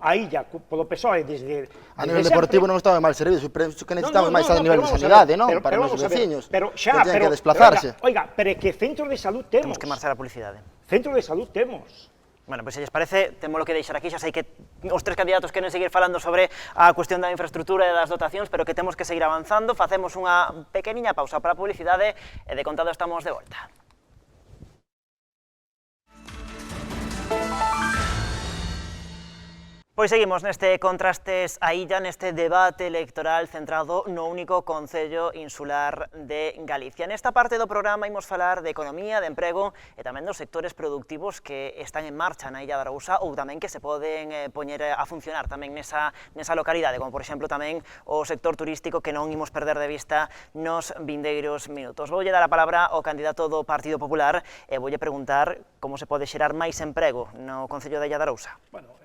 a illa polo PSOE desde... A nivel deportivo non estaba mal servido, que necesitamos máis a nivel de sanidade, non? Para os veciños, que teñen que desplazarse. Oiga, pero é que centro de salud temos. Temos que marchar a publicidade. Centro de salud temos. Bueno, pois se lles parece, temos que deixar aquí. Xa sei que os tres candidatos queren seguir falando sobre a cuestión da infraestructura e das dotacións, pero que temos que seguir avanzando. Facemos unha pequeniña pausa para a publicidade e de contado estamos de volta. Pois seguimos neste Contrastes a Illa, neste debate electoral centrado no único Concello Insular de Galicia. Nesta parte do programa imos falar de economía, de emprego e tamén dos sectores productivos que están en marcha na Illa de Arousa ou tamén que se poden poñer a funcionar tamén nesa localidade, como por exemplo tamén o sector turístico que non imos perder de vista nos vindeiros minutos. Voulle dar a palabra ao candidato do Partido Popular e voulle preguntar como se pode xerar máis emprego no Concello da Illa de Arousa. Bueno,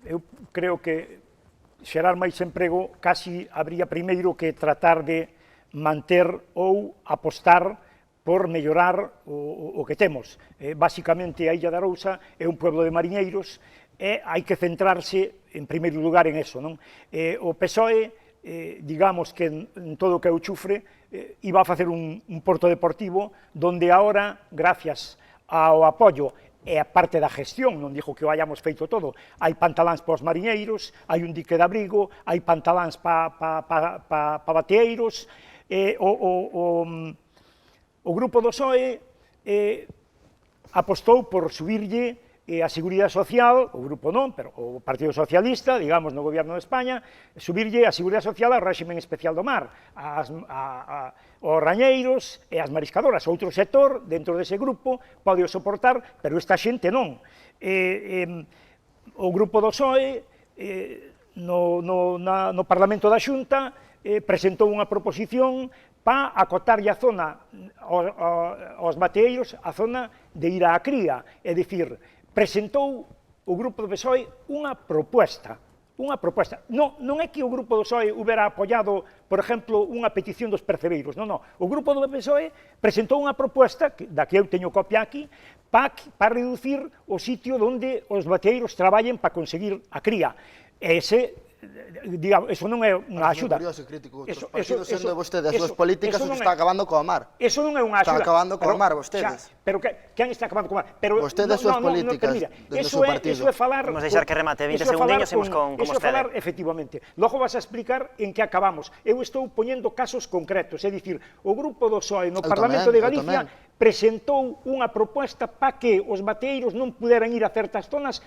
eu creo que xerar máis emprego casi habría primeiro que tratar de manter ou apostar por mellorar o que temos. Básicamente, a Illa de Arousa é un pueblo de mariñeiros e hai que centrarse, en primeiro lugar, en eso, non? O PSOE, digamos que en todo o que é o chufre, iba a facer un porto deportivo donde ahora, gracias ao apoio e a parte da gestión, non dixo que o hayamos feito todo, hai pantaláns para os mariñeiros, hai un dique de abrigo, hai pantaláns para bateeiros, o grupo do PSOE apostou por subirlle a Seguridade Social, o grupo non, pero o Partido Socialista, digamos, no Goberno de España, subirlle a Seguridade Social ao réximen especial do mar, aos rañeiros e as mariscadoras. Outro sector, dentro dese grupo, pode o soportar, pero esta xente non. O grupo do PSOE, no Parlamento da Xunta, presentou unha proposición para acotarlle a zona aos bateeiros, a zona de ir á cría, é dicir, presentou o grupo do PSOE unha proposta. Non é que o grupo do PSOE hubiera apoiado, por exemplo, unha petición dos percebeiros, non. O grupo do PSOE presentou unha proposta, da que eu teño copia aquí, para reducir o sitio onde os bateeiros traballen para conseguir a cría. Digamos, eso non é unha axuda. Curioso, crítico, os partidos sendo vostedes as súas políticas o que está acabando coa mar. Eso non é unha axuda. Está acabando coa mar, vostedes. Pero quen está acabando coa mar? Vostedes as súas políticas, desde o seu partido. Eso é falar... Vamos a deixar que remate 20 segundiños e imos con Eso é falar, efectivamente. Logo vas a explicar en que acabamos. Eu estou poñendo casos concretos, é dicir, o grupo do PSOE no Parlamento de Galicia presentou unha proposta para que os bateeiros non puderan ir a certas zonas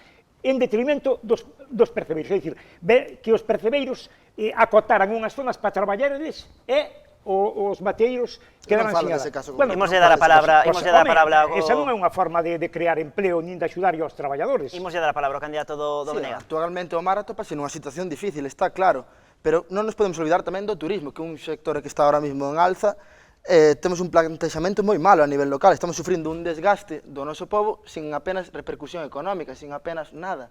en detrimento dos percebeiros, é dicir, que os percebeiros acotaran unhas zonas para traballar eles e os bateeiros quedaran sin nada. Imos lle dar a palabra, esa non é unha forma de crear empleo nin de axudar aos traballadores. Imos lle dar a palabra ao candidato do BNG. Actualmente o mar atopase nunha situación difícil, está claro, pero non nos podemos olvidar tamén do turismo, que é un sector que está ahora mismo en alza. Temos un plantexamento moi malo a nivel local, estamos sufrindo un desgaste do noso pobo sin apenas repercusión económica, sin apenas nada.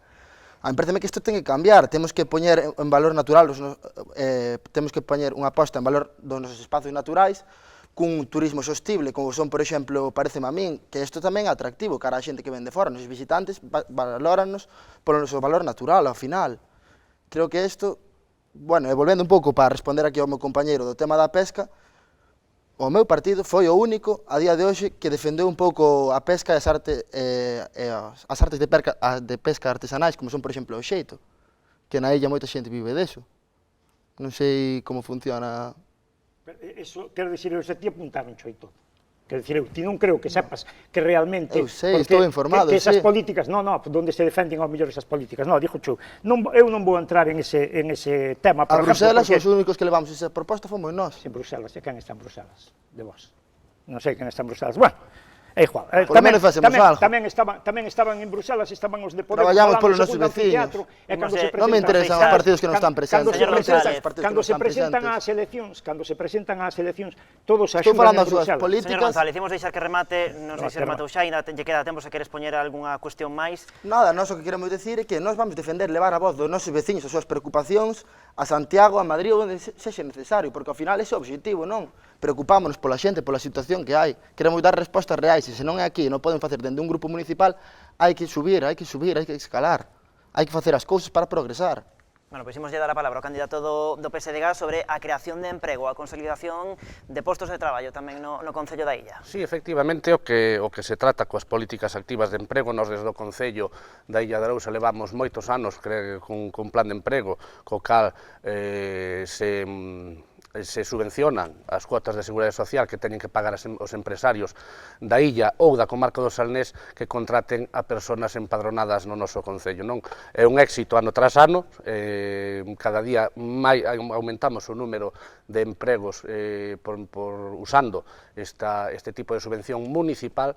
A mí pareceme que isto ten que cambiar, temos que poñer en valor natural, temos que poñer unha aposta en valor dos nosos espazos naturais, cun turismo sostible, como son, por exemplo, pareceme a min, que isto tamén é atractivo cara a xente que ven de fora, nos visitantes valóranos polo noso valor natural, ao final. Creo que isto, bueno, e volvendo un pouco para responder aquí ao meu compañeiro do tema da pesca, o meu partido foi o único, a día de hoxe, que defendeu un pouco a pesca e as artes de pesca artesanais, como son, por exemplo, o xeito, que na illa moita xente vive deso. Non sei como funciona. Eso, quero dicir, eu se ti apuntaron xoito. Quero dicir, eu ti non creo que sepas que realmente... Eu sei, estou informado, que esas políticas, donde se defenden ao mellor esas políticas, dixo xo, eu non vou entrar en ese tema. A Bruselas, os únicos que levamos esa proposta fomos nós. En Bruselas, e quen está en Bruselas? De vos. Non sei quen está en Bruselas. Bueno, é igual. Tamén estaban en Bruselas, estaban os de Podemos. Traballamos polos nosos veciños. Non me interesan os partidos que non están presentes. Cando se presentan ás eleccións, todos axudan en Bruselas. Estou falando das súas políticas. Señor González, imos deixar que remate, non sei se rematou xa, ainda lle queda tempo se queres poñer algunha cuestión máis. Nada, nós o que queremos decir é que nós vamos defender, levar a voz dos nosos veciños, as súas preocupacións, a Santiago, a Madrid, onde sexa necesario, porque ao final ese é o objetivo, non? Preocupámonos pola xente, pola situación que hai. Queremos dar respostas reais, e se non é aquí, non poden facer dende un grupo municipal, hai que subir, hai que escalar. Hai que facer as cousas para progresar. Bueno, pois imos lle dar a palabra ao candidato do PSDG sobre a creación de emprego, a consolidación de postos de traballo tamén no Concello da Illa. Sí, efectivamente, o que se trata coas políticas activas de emprego, nós desde o Concello da Illa de Arousa levamos moitos anos cun plan de emprego, co cal se se subvencionan as cuotas de seguridade social que teñen que pagar os empresarios da illa ou da comarca do Salnés que contraten a persoas empadronadas no noso concello. Non é un éxito ano tras ano, cada día aumentamos o número de empregos usando este tipo de subvención municipal.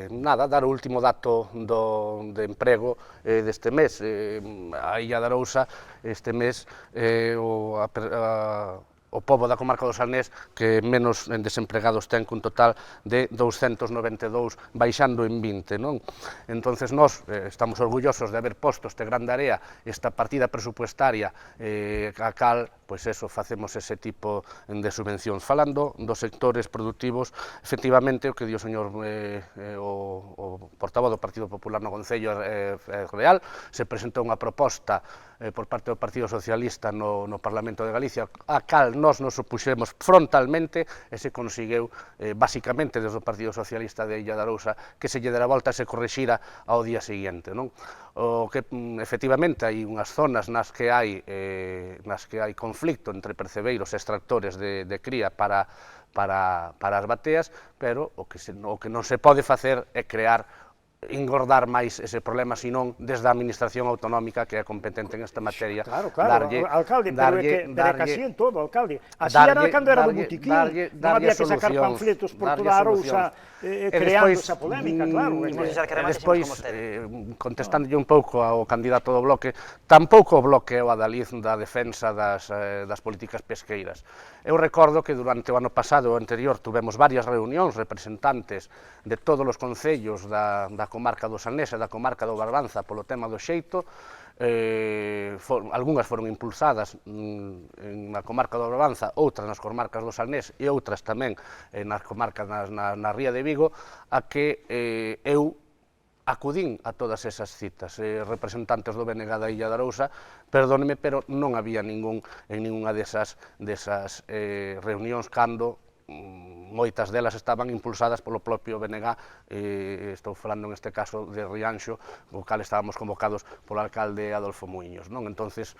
Nada, dar o último dato de emprego deste mes. A Illa de Arousa este mes o pobo da comarca do Salnés que menos desempregados ten cun total de 292, baixando en 20, non? Entonces nós estamos orgullosos de haber posto este grande área, esta partida presupuestaria a cal, pois eso, facemos ese tipo de subvencións. Falando dos sectores productivos, efectivamente, o que di o señor o portavoz do Partido Popular no Concello Real, se presentou unha proposta por parte do Partido Socialista no Parlamento de Galicia, a cal nós nos opuxemos frontalmente e se conseguiu, basicamente, desde o Partido Socialista de Illa de Arousa, que se lle dera volta e se corrixira ao día seguinte, non? O que, efectivamente, hai unhas zonas nas que hai conflicto entre percebeiros e extractores de cría para as bateas, pero o que non se pode facer é engordar máis ese problema, senón desde a Administración Autonómica, que é competente en esta materia. Claro, alcalde, pero é que así en todo, alcalde. Así era cando era do botiquín, non había que sacar panfletos por toda a Arousa creando esa polémica, claro. Despois, contestándolle un pouco ao candidato do Bloque, tampouco o Bloque é o adalid da defensa das políticas pesqueiras. Eu recordo que durante o ano pasado o anterior tuvemos varias reunións representantes de todos os concellos da comarca do Salnés e da comarca do Barbanza polo tema do xeito. Algunhas foron impulsadas na comarca do Barbanza, outras nas comarcas do Salnés e outras tamén nas comarcas na Ría de Vigo, a que eu acudín a todas esas citas. Representantes do BNG da Illa de Arousa, perdóneme, pero non había en ningunha desas reunións cando moitas delas estaban impulsadas polo propio BNG, estou falando neste caso de Rianxo, o cal estábamos convocados polo alcalde Adolfo Muiños, non? Entonces,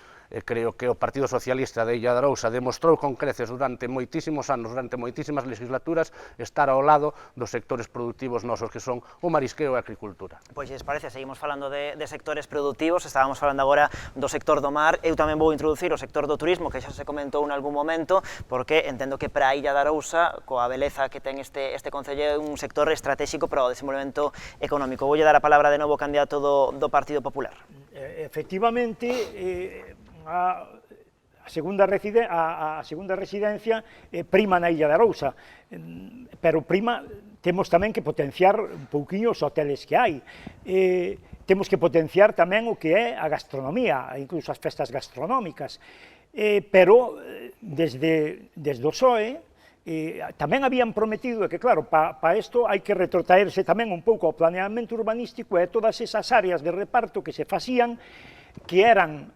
creo que o Partido Socialista de Illa de Arousa demostrou con creces durante moitísimos anos, durante moitísimas legislaturas, estar ao lado dos sectores productivos nosos, que son o marisqueo e a agricultura. Pois, se parece, seguimos falando de sectores productivos, estábamos falando agora do sector do mar, eu tamén vou introducir o sector do turismo, que xa se comentou en algún momento, porque entendo que para a Illa de Arousa, coa beleza que ten este concello, é un sector estratégico para o desenvolvemento económico. Voulle dar a palabra de novo ao candidato do Partido Popular. Efectivamente, a segunda residencia prima na Illa de Arousa, pero temos tamén que potenciar un pouquiño os hoteles que hai. Temos que potenciar tamén o que é a gastronomía, incluso as festas gastronómicas, pero desde o PSOE tamén habían prometido que, claro, para isto hai que retrotraerse tamén un pouco ao planeamento urbanístico e todas esas áreas de reparto que se facían, que eran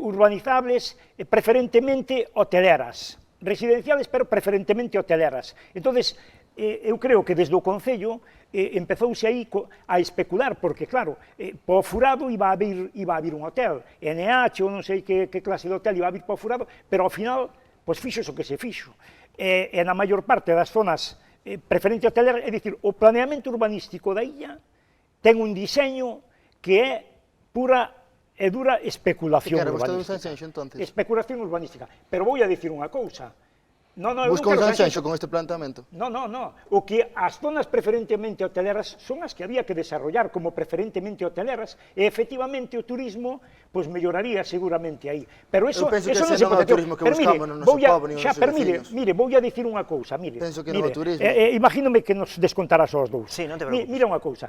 urbanizables preferentemente hoteleras, residenciales, pero preferentemente hoteleras. Entonces, eu creo que desde o Concello empezouse aí a especular, porque, claro, po Furado iba a vir un hotel, NH ou non sei que clase de hotel iba a vir po Furado, pero ao final, pois fixo o que se fixo. E na maior parte das zonas preferente hoteleras, é dicir, o planeamento urbanístico da illa ten un diseño que é pura e dura especulación urbanística. Especulación urbanística. Pero vou a dicir unha cousa. Busca un Sanxenxo con este planteamento? No. O que as zonas preferentemente hoteleras son as que había que desarrollar como preferentemente hoteleras e efectivamente o turismo pois melloraría seguramente aí. Pero eso non se pode ter. Mire, vou a dicir unha cousa, mire. Penso que non o turismo. Imagínome que nos descontarás aos dous. Sí, non te preocupes. Mira unha cousa.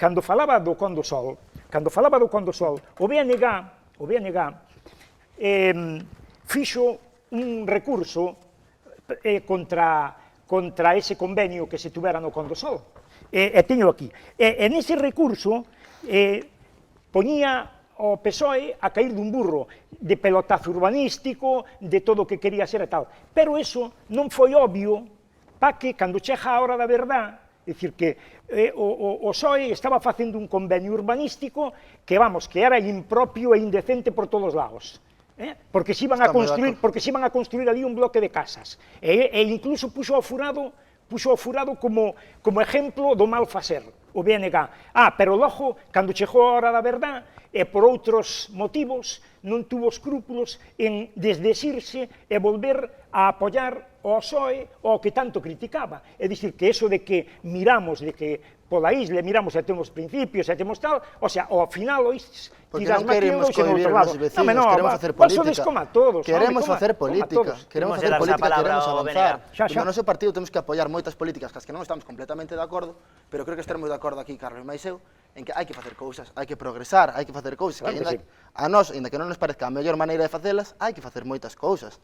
Cando falaba do Condosol, o BNG fixo un recurso contra ese convenio que se tuvera no Condosol. E teño aquí. E nese recurso poñía o PSOE a cair dun burro de pelotazo urbanístico, de todo o que quería ser e tal. Pero eso non foi obvio para que, cando chega a hora da verdad, é dicir que o PSOE estaba facendo un convenio urbanístico que, vamos, que era impropio e indecente por todos lados. porque se iban a construir ali un bloque de casas, e incluso puxo ao furado como exemplo do mal facer, o BNG. Pero logo, cando chegou a hora da verdad, e por outros motivos, non tuvo escrúpulos en desdecirse e volver a apoiar o PSOE, o que tanto criticaba. É dicir, que eso de que miramos, de que pola isla miramos e temos principios e temos tal, o sea, ao final oístes tiras maquilo e xe no outro lado. Queremos facer política. Queremos facer política, queremos avanzar. No noso partido temos que apoiar moitas políticas cas que non estamos completamente de acordo, pero creo que estaremos de acordo aquí, Carlos e eu, en que hai que facer cousas, hai que progresar, hai que facer cousas, que a nós, ainda que non nos parezca a mellor maneira de facelas, hai que facer moitas cousas.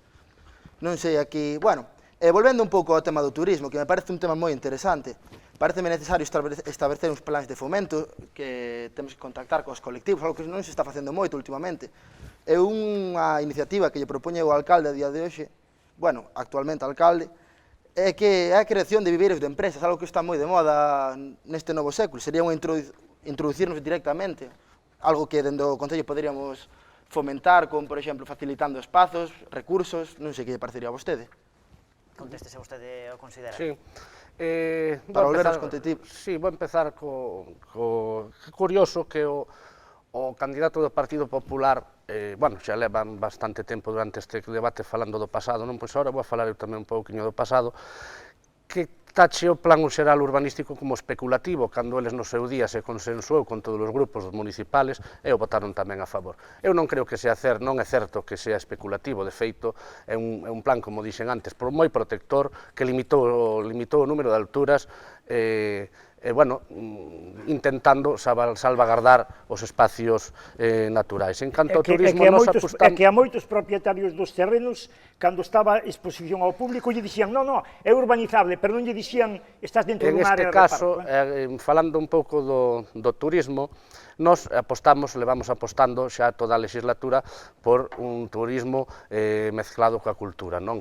Non sei aquí, bueno, volvendo un pouco ao tema do turismo, que me parece un tema moi interesante, pareceme necesario establecer uns plans de fomento que temos que contactar cos colectivos, algo que non se está facendo moito últimamente. É unha iniciativa que lle propoñe o alcalde a día de hoxe, bueno, actualmente alcalde, é que é a creación de viveiros de empresas, algo que está moi de moda neste novo século. Sería unha introducirnos directamente, algo que dende o Concello poderíamos fomentar, con, por exemplo, facilitando espazos, recursos, non sei que lle parecería a vostede. Conteste se vostede o considera. Sí. Para volver aos competitivos. Sí, vou empezar que curioso que o candidato do Partido Popular, bueno, xa levan bastante tempo durante este debate falando do pasado, non? Pois agora vou a falar eu tamén un pouquiño do pasado, que tache o plan xeral urbanístico como especulativo, cando eles no seu día se consensuou con todos os grupos municipales e o votaron tamén a favor. Eu non creo que sea non é certo que sea especulativo, de feito, é un plan, como dixen antes, moi protector, que limitou o número de alturas, bueno, intentando salvagardar os espacios naturais. En canto ao turismo, nos apostamos... É que a moitos propietarios dos terrenos, cando estaba exposición ao público, lle dixían, non, é urbanizable, pero non lle dixían, estás dentro dun área de reparto. En este caso, falando un pouco do turismo, nos levamos apostando xa toda a legislatura por un turismo mezclado coa cultura, non?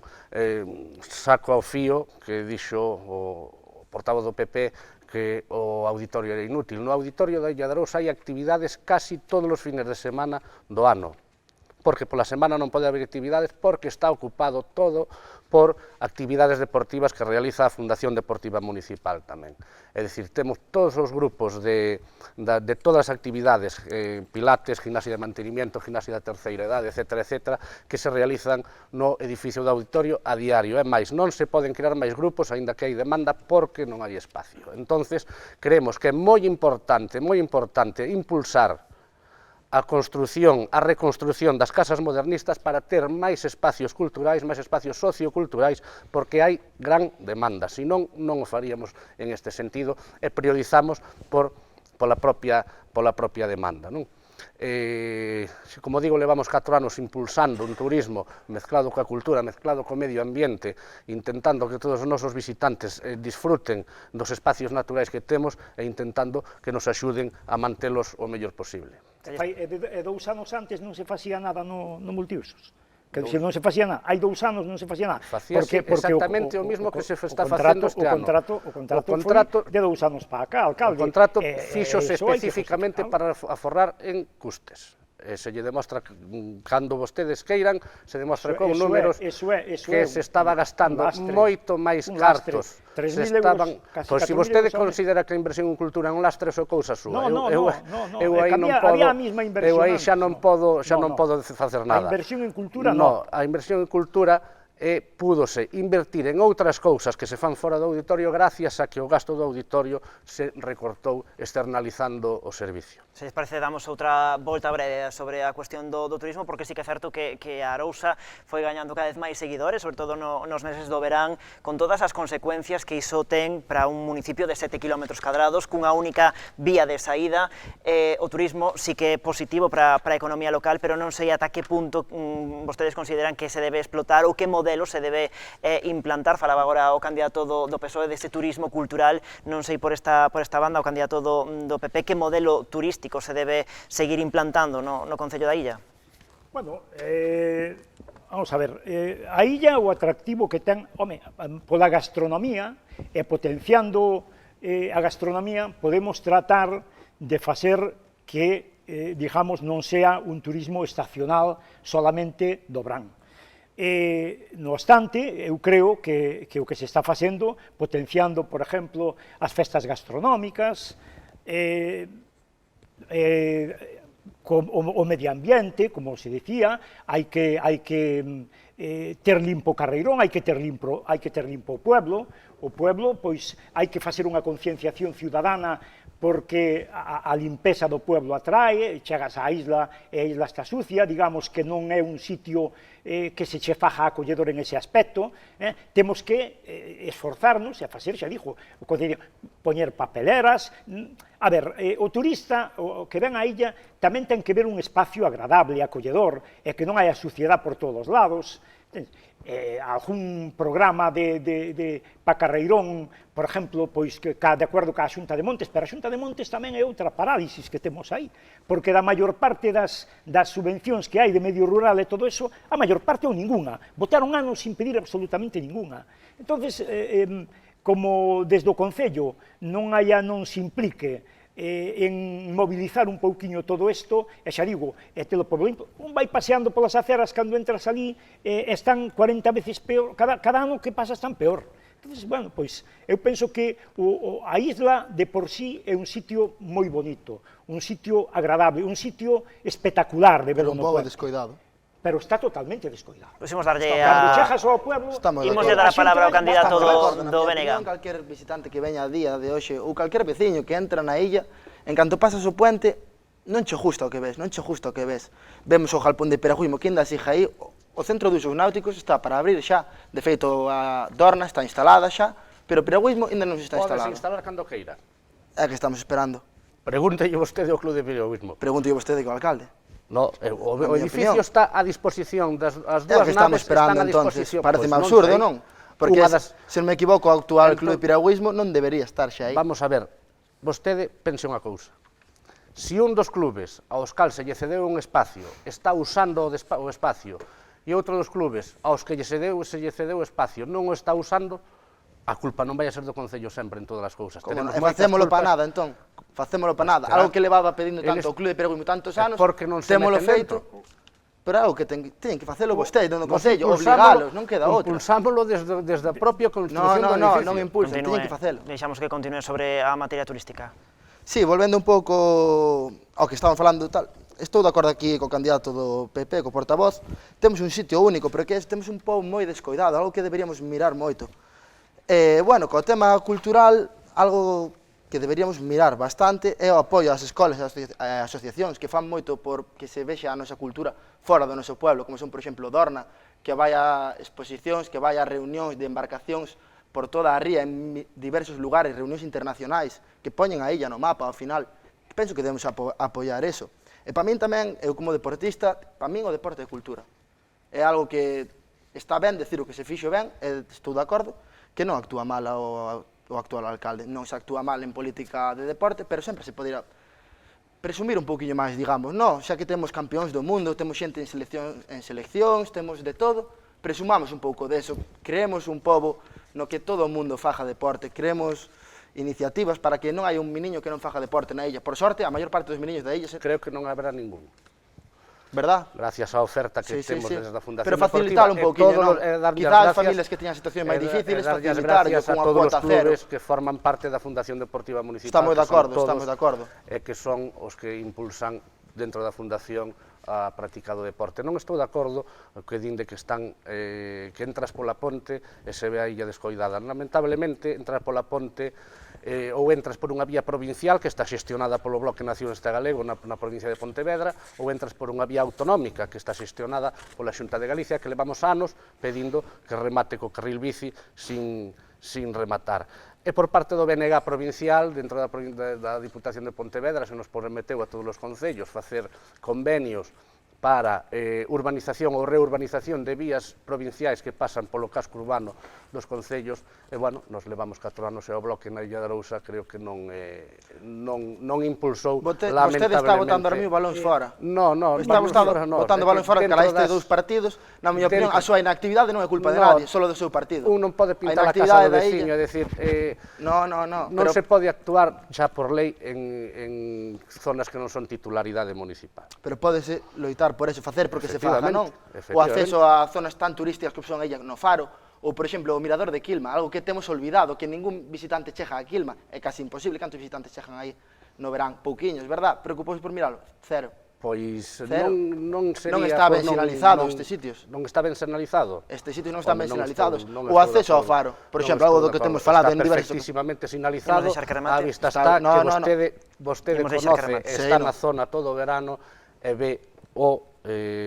Saco ao fío que dixo o portavoz do PP que o auditorio era inútil. No auditorio da Illa de Arousa hai actividades casi todos os fines de semana do ano, porque pola semana non pode haber actividades porque está ocupado todo por actividades deportivas que realiza a Fundación Deportiva Municipal tamén. É dicir, temos todos os grupos de todas as actividades, pilates, gimnasia de mantenimiento, gimnasia da terceira idade, etc., que se realizan no edificio do auditorio a diario. É máis, non se poden crear máis grupos, aínda que hai demanda, porque non hai espacio. Entonces, creemos que é moi importante impulsar a reconstrucción das casas modernistas para ter máis espacios culturais, máis espacios socioculturais, porque hai gran demanda, senón non o faríamos en este sentido e priorizamos pola propia demanda, non? Como digo, levamos 4 anos impulsando un turismo mezclado coa cultura, mezclado co medio ambiente, intentando que todos os nosos visitantes disfruten dos espacios naturais que temos e intentando que nos axuden a mantelos o mellor posible. E 2 anos antes non se facía nada no multiusos. Que se non se facía nada, hai 2 anos non se facía nada. Facíase exactamente o mismo que se está facendo este ano. O contrato foi de 2 anos para cá, alcalde. O contrato fíxose especificamente para aforrar en custes. Se lle demostra, cando vostedes queiran, se demostra con números que se estaba gastando moito máis cartos. 3.000 euros, casi 4.000 euros. Pois se vostede considera que a inversión en cultura é un lastre, é cousa súa. Eu aí xa non podo facer nada. A inversión en cultura non. A inversión en cultura púdose invertir en outras cousas que se fan fora do auditorio gracias a que o gasto do auditorio se recortou externalizando o servicio. Se les parece, damos outra volta breve sobre a cuestión do turismo, porque sí que é certo que a Arousa foi gañando cada vez máis seguidores, sobre todo nos meses do verán, con todas as consecuencias que iso ten para un municipio de 7 km cadrados, cunha única vía de saída. O turismo sí que é positivo para a economía local, pero non sei ata que punto vostedes consideran que se debe explotar ou que modelo se debe implantar. Falaba agora o candidato do PSOE deste turismo cultural, non sei por esta banda, o candidato do PP, que modelo turístico se debe seguir implantando no Concello da Illa? Bueno, vamos a ver, a Illa o atractivo que ten, pola gastronomía, e potenciando a gastronomía, podemos tratar de facer que digamos, non sea un turismo estacional solamente do verán. No obstante, eu creo que o que se está facendo, potenciando, por exemplo, as festas gastronómicas, o medio ambiente, como se decía, hai que ter limpo o Carreirón, hai que ter limpo o pueblo, pois hai que facer unha concienciación ciudadana porque a limpeza do pueblo atrae, chegas á isla e a isla está sucia, digamos que non é un sitio que se che faja acolledor en ese aspecto, temos que esforzarnos e a facer, xa dixo, poñer papeleras. A ver, o turista que ven á illa tamén ten que ver un espacio agradable, acolledor, e que non hai a suciedade por todos os lados. Algún programa para Carreirón, por exemplo, pois que de acordo ca Xunta de Montes, pero a Xunta de Montes tamén é outra parálisis que temos aí, porque da maior parte das subvencións que hai de medio rural e todo eso, a maior parte ou ninguna, botaron anos sin pedir absolutamente ninguna. Entonces, como desde o Concello non se implique en mobilizar un pouquiño todo isto, e xa digo, telo por limpo, un vai paseando polas aceras cando entras ali, están 40 veces peor, cada ano que pasa están peor. Entonces, bueno, pois, eu penso que a isla de por sí é un sitio moi bonito, un sitio agradable, un sitio espectacular de verlo no pueblo. Un pouco descoidado. Pero está totalmente descoidado. Pois imos darlle Cando chegas ao pueblo, imos dar a palabra ao candidato do BNG. Calquer visitante que veña a día de hoxe, ou calquer veciño que entra na illa, en canto pasas o puente, non che gusta o que ves, non che gusta o que ves. Vemos o galpón de Piragüismo que ainda sigue aí, o centro de usos náuticos está para abrir xa, de feito a Dorna está instalada xa, pero o Piragüismo ainda non se está instalado. Podes instalar cando queira. É que estamos esperando. Pregúntelle vostede ao Club de Piragüismo. Pregúntelle vostede co alcalde. No, o edificio está a disposición das dúas naves, estamos esperando, están a entonces, disposición. pareceme absurdo, non? Porque, se non me equivoco, o actual Club de Piragüismo non debería estar xa aí. Vamos a ver, vostede pense unha cousa. Se un dos clubes aos cal se lle cedeu un espacio está usando o espacio e outro dos clubes aos que se lle cedeu o espacio non o está usando, a culpa non vai a ser do Concello sempre en todas as cousas. E facémolo para nada, entón. Facémolo para nada. Algo que levaba pedindo tanto o Club de Piragüismo tantos anos, témolo feito. Pero algo que teñen que facelo vostede, no Concello, obligalos, non queda outra. Impulsámolo desde a propia construcción do edificio. Non impulsen, teñen que facelo. Deixamos que continúe sobre a materia turística. Sí, volvendo un pouco ao que estaban falando tal, estou de acordo aquí co candidato do PP, co portavoz, temos un sitio único, pero que temos un pobo moi descoidado, algo que deberíamos mirar moito. Bueno, co tema cultural, algo que deberíamos mirar bastante é o apoio ás escolas e asociacións que fan moito por que se vexa a nosa cultura fora do noso pueblo, como son, por exemplo, Dorna, que vai a exposicións, que vai a reunións de embarcacións por toda a ría en diversos lugares, reunións internacionais, que poñen a illa no mapa ao final. Penso que debemos apoiar eso. E para min tamén, eu como deportista, para min o deporte é cultura. É algo que está ben decir o que se fixo ben, e estou de acordo, que non actúa mal o actual alcalde. Non se actúa mal en política de deporte, pero sempre se podería presumir un pouquiño máis, digamos, non, xa que temos campeóns do mundo, temos xente en seleccións, temos de todo, presumamos un pouco deso, creemos un pobo no que todo o mundo faja deporte, creemos iniciativas para que non hai un meniño que non faja deporte na illa. Por sorte, a maior parte dos meniños da illa... Creo que non haberá ningún. Verdad? Gracias á oferta que temos desde a Fundación Deportiva. Pero facilitar un pouquinho, non? Quizás as familias que teñan situacións máis difíciles, facilitar con a cuota cero. Que forman parte da Fundación Deportiva Municipal. Estamos de acordo. E que son os que impulsan dentro da Fundación a práctica do deporte. Non estou de acordo que din de que que entras pola ponte e se ve a illa descoidada. Lamentablemente, entrar pola ponte ou entras por unha vía provincial que está xestionada polo Bloque Nacionalista Galego na provincia de Pontevedra, ou entras por unha vía autonómica que está xestionada pola Xunta de Galicia, que levamos anos pedindo que remate co carril bici sin rematar. E por parte do BNG provincial, dentro da Diputación de Pontevedra, se nos prometeu a todos os concellos facer convenios para urbanización ou reurbanización de vías provinciais que pasan polo casco urbano dos concellos, e, bueno, nos levamos 4 anos e o Bloque na Illa de Arousa creo que non impulsou, Vostede lamentablemente. está botando ahora mismo balóns fora. Está botando balóns fora, que este dous partidos, na miña opinión, a súa inactividade non é culpa de nadie, solo do seu partido. Un non pode pintar a casa do veciño, é dicir, non se pode actuar xa por lei en zonas que non son titularidade municipal. Pero pódese loitar por eso, facer porque se faga, non? O acceso a zonas tan turísticas que son ella no Faro, ou, por exemplo, o Mirador de Quilma, algo que temos olvidado, que ningún visitante chega a Quilma, é casi imposible. Cantos visitantes chegan aí no verán? Pouquiños, verdad? Preocupois por miralo? Cero. Pois Cero. non sería... Non está ben sinalizado estes sitios. Non está ben sinalizado? Estes sitios non están ben sinalizados. O acceso ao Faro, por exemplo, algo do que temos falado en diversos... Está perfectísimamente sinalizado, a vista Está- está no, que vostede conoce, está na zona todo o verano e ve o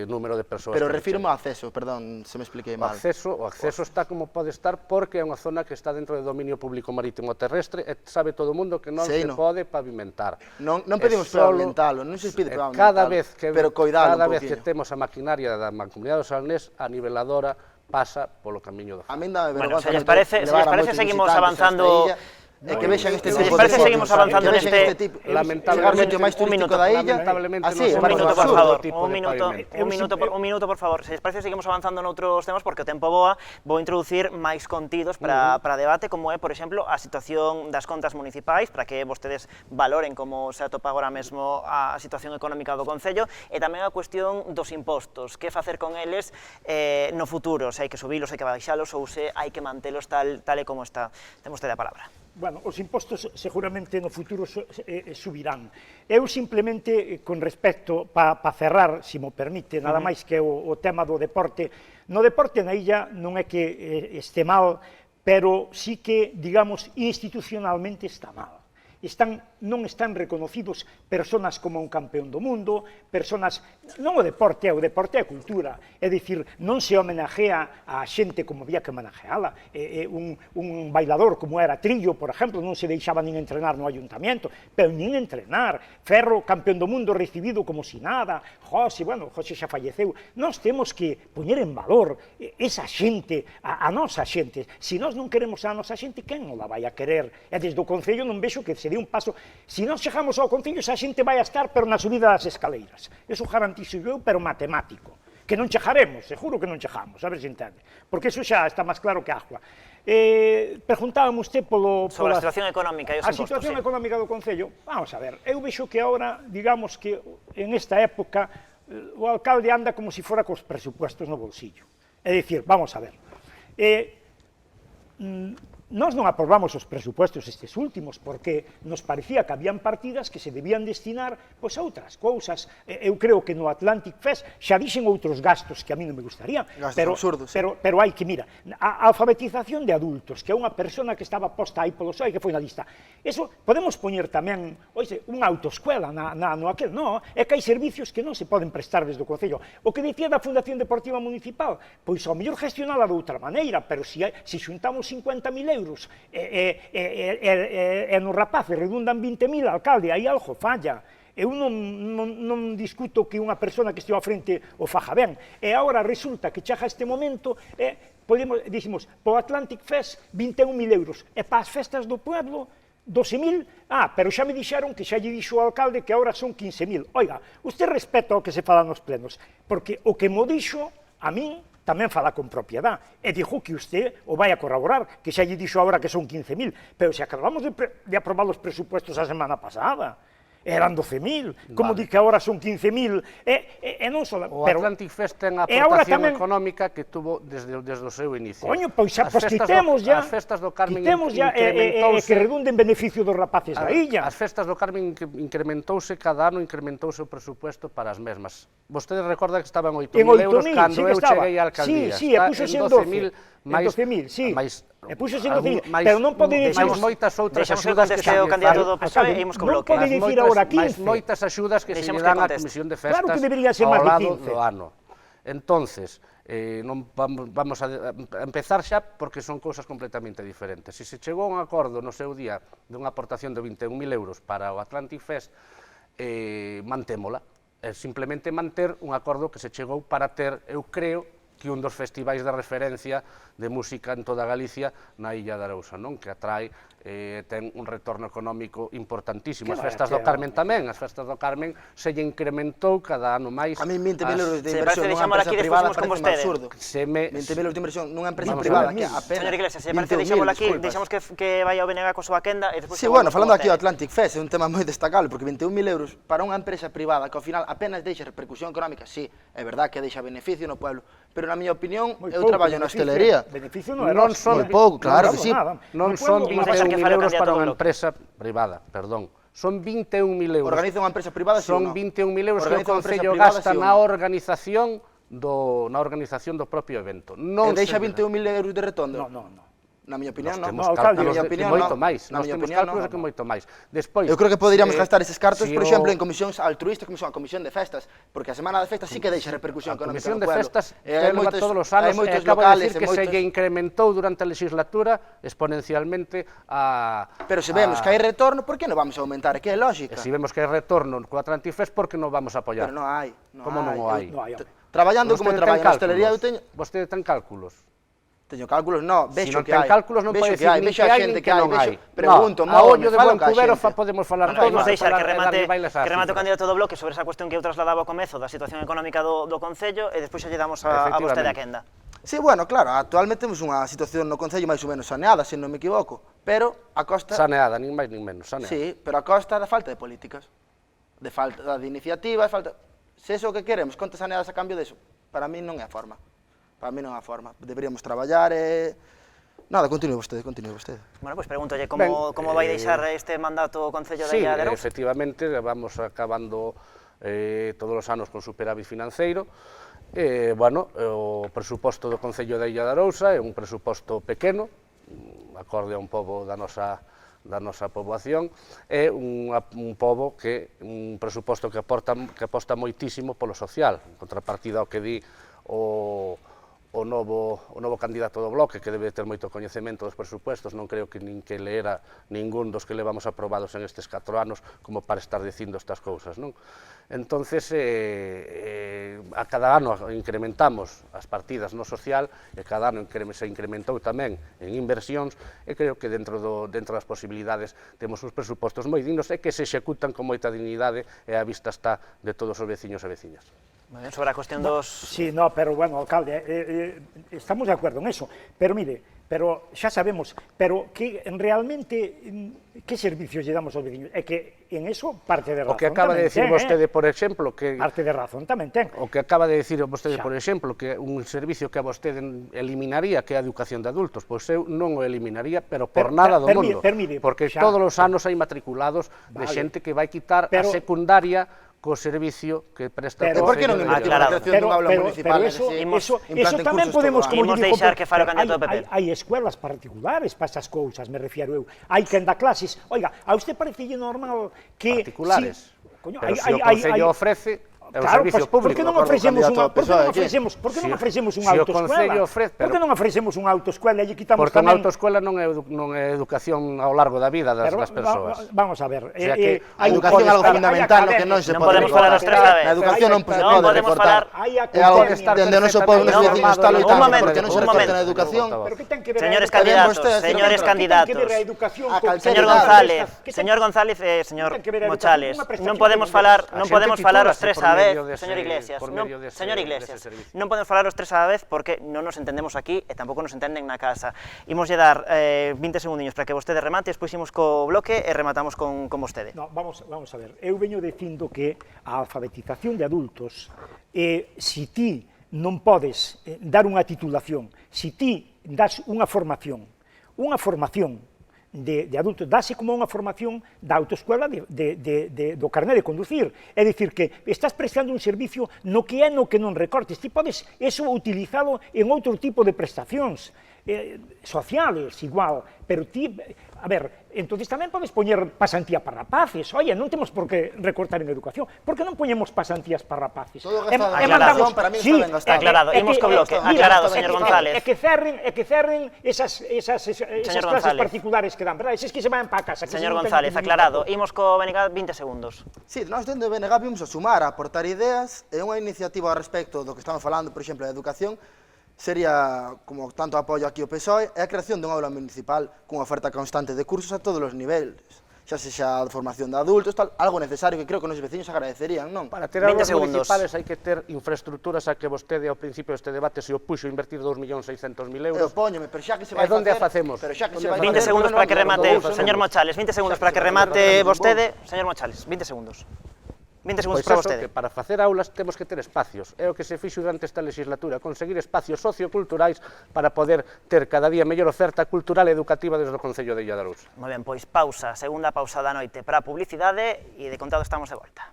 número de persoas. Pero refirmo ao acceso, perdón, se me expliquei O mal. acceso está como pode estar porque é unha zona que está dentro do dominio público marítimo terrestre e sabe todo o mundo que non se pode pavimentar. Non pedimos pavimentalo, non se pide pavimentalo, pero coidalo un cada vez que pouquiño. temos a maquinaria da Mancomunidade do Salnés, a niveladora pasa polo camiño do A Faro. min dá Bueno, vergonza se les parece, seguimos avanzando. E que vexan este Se les tipo de parece, fotos, seguimos avanzando que vexan neste- este tipo, Lamentablemente, chegar ao sitio máis un turístico minuto, da illa, lamentablemente así, non se Un minuto, por todo favor, tipo un de minuto, pavimento. un minuto, por favor. Se les parece, seguimos avanzando noutros temas, porque o tempo voa. Vou introducir máis contidos para debate, como é, por exemplo, a situación das contas municipais, para que vostedes valoren como se atopa agora mesmo a situación económica do Concello, e tamén a cuestión dos impostos, que facer con eles no futuro, se hai que subilos, hai que baixalos, ou se hai que mantelos tal e como está. Ten vostede a palabra. Bueno, os impostos seguramente no futuro subirán. Eu simplemente, con respecto, para cerrar, se mo permite, nada máis que o tema do deporte, no deporte na illa non é que este mal, pero sí que, digamos, institucionalmente está mal. Non están reconocidos personas como un campeón do mundo, personas, non o deporte é a cultura, é dicir, non se homenajea a xente como había que homenajeala, un bailador como era Trillo, por exemplo, non se deixaba nin entrenar no ayuntamiento, pero nin entrenar, Ferro, campeón do mundo, recibido como si nada, José xa falleceu, nós temos que poñer en valor esa xente, a nosa xente, se nós non queremos a nosa xente, quen non la vai a querer? E desde o Concello non vexo que se dé un paso. Se nós chegamos ao Concello, esa xente vai a estar, pero na subida das escaleiras. Eso garantizo eu, pero matemático. Que non chegaremos, seguro que non chegamos, a ver se entende. Porque eso xa está máis claro que agua. Preguntábame usted sobre a situación económica e os impostos. A situación económica do Concello, vamos a ver, eu vexo que agora, digamos que en esta época, o alcalde anda como se fora cos presupuestos no bolsillo. É dicir, vamos a ver, nós non aprobamos os presupuestos estes últimos porque nos parecía que habían partidas que se debían destinar pois, a outras cousas. Eu creo que no Atlantic Fest xa dixen outros gastos que a mí non me gustarían, pero hai que, mira, a alfabetización de adultos, que é unha persona que estaba posta aí polo SOE, que foi na lista, eso podemos poñer tamén, oise, unha autoescuela no aquel, non, é que hai servicios que non se poden prestar desde o Concello. O que dicía da Fundación Deportiva Municipal, pois ao mellor gestionala de outra maneira, pero se xuntamos 50.000 euros e nos rapaces redundan 20.000, alcalde, aí algo falla. Eu non discuto que unha persona que estea ao frente o faja ben. E agora resulta que chega este momento, dicimos, para o Atlantic Fest 21.000 euros, e para as festas do pueblo 12.000, pero xa me dixeron que xa lle dixo o alcalde que agora son 15.000. Oiga, usted respeta o que se fala nos plenos, porque o que mo dixo a min tamén fala con propiedade, e dixo que usted o vai a corroborar, que xa lle dixo agora que son 15.000, pero se acabamos de aprobar os presupuestos a semana pasada, eran 12.000, como di que agora son 15.000, e non só... O Atlantic Fest ten a aportación económica que tuvo desde o seu inicio. Coño, pois quitemos ya, as festas do Carmen que redunden beneficio dos rapaces da illa. As festas do Carmen incrementouse, cada ano incrementouse o presupuesto para as mesmas. Vostede recorda que estaban 8.000 euros cando eu cheguei á alcaldía. Sí, e puxose en 12.000, sí. E puxose en 12.000, pero non pode dicir... moitas outras axudas que se o candidato do PSOE e imos con Bloque. Non pode dicir agora 15. Moitas axudas que se lle dan á Comisión de Festas ao lado do ano. Entonces, vamos a empezar xa porque son cousas completamente diferentes. Se se chegou a un acordo no seu día dunha aportación de 21.000 euros para o Atlantic Fest, mantémola. É simplemente manter un acordo que se chegou para ter, eu creo, que un dos festivais de referencia de música en toda Galicia na Illa de Arousa, non? Que atrae, ten un retorno económico importantísimo. As festas do Carmen tamén, as festas do Carmen se lle incrementou cada ano máis. A mí 20.000 euros de Se inversión parece, nunha empresa deixámola aquí, privada despois imos con parece vostede. absurdo. 20.000 euros de inversión nunha empresa Vamos a privada, ver. que apenas. Señor Iglesias, se parece, deixámola aquí, deixamos que vai ao BNG coa súa quenda e despois... Sí, bueno, falando aquí do Atlantic Fest, é un tema moi destacable, porque 21.000 euros para unha empresa privada que ao final apenas deixa repercusión económica, sí, é verdad que deixa beneficio no pueblo, pero na miña opinión, eu traballo na hostelería. Beneficio non é Non noso. son Moi pouco, claro que sí. Non No son pueblo, 21.000 euros para unha Bloque. empresa privada, perdón. Son 21.000 euros. Organiza unha empresa privada, sí ou Son non? 21.000 euros que o Organiza unha empresa Concello privada, gasta sí ou na non? organización do propio evento. E Non deixa se- 21.000 euros de retondo? No. Na miña opinión, Nós non. temos No, alcalde, cálculos na miña de que opinión, moito non. máis. Na Nós miña temos opinión, cálculos de non. que moito máis. Despois, Eu creo que poderíamos gastar eses cartos, se por o- exemplo, en comisións altruistas, como son a comisión de festas, porque a semana de festas sí que deixa repercusión A económica Comisión no de pueblo. Festas Hai tenla moitos- todos os hai anos e moitos acabo de locales, decir que se lle incrementou durante a legislatura exponencialmente a... Pero se vemos que hai retorno, por que non vamos a aumentar? Que é lógica. E se vemos que hai retorno co Atlantic Fest, por que non vamos a apoiar? Pero non hai. Como non o hai? Non hai, Traballando como Vostede traballo ten na hostelería, eu cálculos? teño... Vostede ten cálculos? Teño cálculos, no, Se vexo non que ten hai. cálculos non Vexo pode que decir hai, nin vexo que a hai xente nin que que hai, non hai. vexo, pregunto, a ollo de falo buen ca cubero xente. podemos falar Vamos todos, Vamos deixar que falar de remate, ribailes á que remate o cifra. candidato do Bloque sobre esa cuestión que eu trasladaba ao comezo da situación económica do Concello e despois xa lle damos a vostede a quenda. Sí, bueno, claro, actualmente temos unha situación no Concello máis ou menos saneada, se non me equivoco, pero a costa... Saneada, nin máis nin menos, saneada. Sí, pero a costa da falta de políticas, de falta de iniciativa, de falta... Se eso que queremos, contas saneadas a cambio deso, para mí non é a forma. Para mí non é a forma. Deberíamos traballar e... Nada, continue vostede. Bueno, pois pregúntolle Ben, como vai deixar este mandato o Concello de Sí, Illa de Arousa. efectivamente, vamos acabando todos os anos con superávit financeiro. Bueno, o presuposto do Concello de Illa de Arousa é un presuposto pequeno, acorde a un pobo da nosa poboación, é un pobo que un presuposto que aposta moitísimo polo social, en contrapartida ao que di o novo candidato do Bloque, que debe ter moito coñecemento dos presupuestos, non creo que nin que leera ningún dos que levamos aprobados en estes 4 anos como para estar dicindo estas cousas, non? Entonces, a cada ano incrementamos as partidas no social e cada ano se incrementou tamén en inversións e creo que dentro das posibilidades temos uns presupostos moi dignos e que se executan con moita dignidade e a vista está de todos os veciños e veciñas. Sobre a cuestión dos... Sí, no, pero bueno, alcalde, estamos de acuerdo en eso, pero mire, pero xa sabemos, pero que realmente que servicios lle damos aos veciños? É que en eso parte de razón. O que acaba de decir vostede, por exemplo, que parte de razón tamén ten. o que acaba de decir vostede, Xa. por exemplo, que un servicio que a vostede eliminaría, que é a educación de adultos, pois eu non o eliminaría, pero por nada do mundo, porque xa. todos os anos hai matriculados de Vale. xente que vai quitar a Pero- secundaria co servicio que presta Pero- o Por que non Concello de invertir Illa de na Aclarado. creación dun aula municipal? eso implanten tamén cursos podemos, todo o como ano? Imos lle digo, deixar que fale o pero candidato do PP. hai escuelas particulares para esas cousas, me refiero eu. Hai quen dá clases. Oiga, a usted parecelle normal que... particulares. Sí, coño, Pero se o Concello ofrece, é un servicio por público. que non acordo ofrecemos candidato unha, ao por que non PSOE aquí? ofrecemos, por que non Si- ofrecemos unha si o autoescuela? Concello ofrece, Por que non ofrecemos unha autoescuela e lle quitamos Porque unha tamén... autoescuela non é educación ao largo da vida das persoas. Vamos a ver. sea que A educación é algo fundamental no que non se Non pode podemos falar os tres a vez. Na educación non se Non pode podemos recortar. falar. É algo que Academia. dende o noso povo nos No, veciños está un loitando momento, porque non se un recorta momento. na educación. Pero que ten que ver Señores a educación? candidatos, vostedes, señores que ten que ver candidatos. Que ten que ver a educación A con- calquera Señor idade. González, Que ten- señor González e señor ten que ver a educación Mochales, con unha prestación non podemos de falar, ingresos? non A podemos xente falar os titúlase tres por á vez, medio dese- señor Iglesias. por Non, medio dese- señor dese Iglesias, servicio. non podemos falar os tres á vez porque non nos entendemos aquí e tampouco nos entenden na casa. Imos lle dar 20 segundiños para que vostede remate, despois imos co Bloque e rematamos con vostede. No, vamos a ver, eu veño dicindo que a alfabetización de adultos, si ti non podes dar unha titulación, si ti das unha formación de adultos, dase como unha formación da autoescuela do carné de conducir. É dicir, que estás prestando un servicio no que non recortes. Ti podes eso utilizado en outro tipo de prestacións. sociales, igual, pero ti, a ver, entonces tamén podes poñer pasantía para rapaces, oye, non temos por que recortar en educación, por que non poñemos pasantías para rapaces? Todo gastado en educación, para mí está ben gastado. Aclarado, imos co bloque, aclarado, señor González. É que cerren esas clases particulares que dan, verdad? Eses que se van para casa. Señor González, aclarado, imos co BNG 20 segundos. Sí, nós dentro do BNG vimos a sumar, a aportar ideas, e unha iniciativa ao respecto do que estamos falando, por exemplo, da educación, sería, como tanto apoio aquí o PSOE, é a creación dunha aula municipal cunha oferta constante de cursos a todos os niveles, xa sexa de formación de adultos, tal, algo necesario que creo que os veciños agradecerían, non? Para ter aulas municipales hai que ter infraestructuras a que vostede ao principio deste debate se opuxo a invertir 2.600.000 euros. Opóñome, pero xa que se vai facer... E onde a facemos? 20 segundos para que remate, señor Mochales, 20 segundos para que remate vostede, señor Mochales, 20 segundos. 20 segundos para vostede. Que para facer aulas temos que ter espacios. É o que se fixo durante esta legislatura, conseguir espacios socioculturais para poder ter cada día mellor oferta cultural e educativa desde o Concello de Illa de Arousa. Moi ben, pois pausa, segunda pausa da noite para a publicidade e de contado estamos de volta.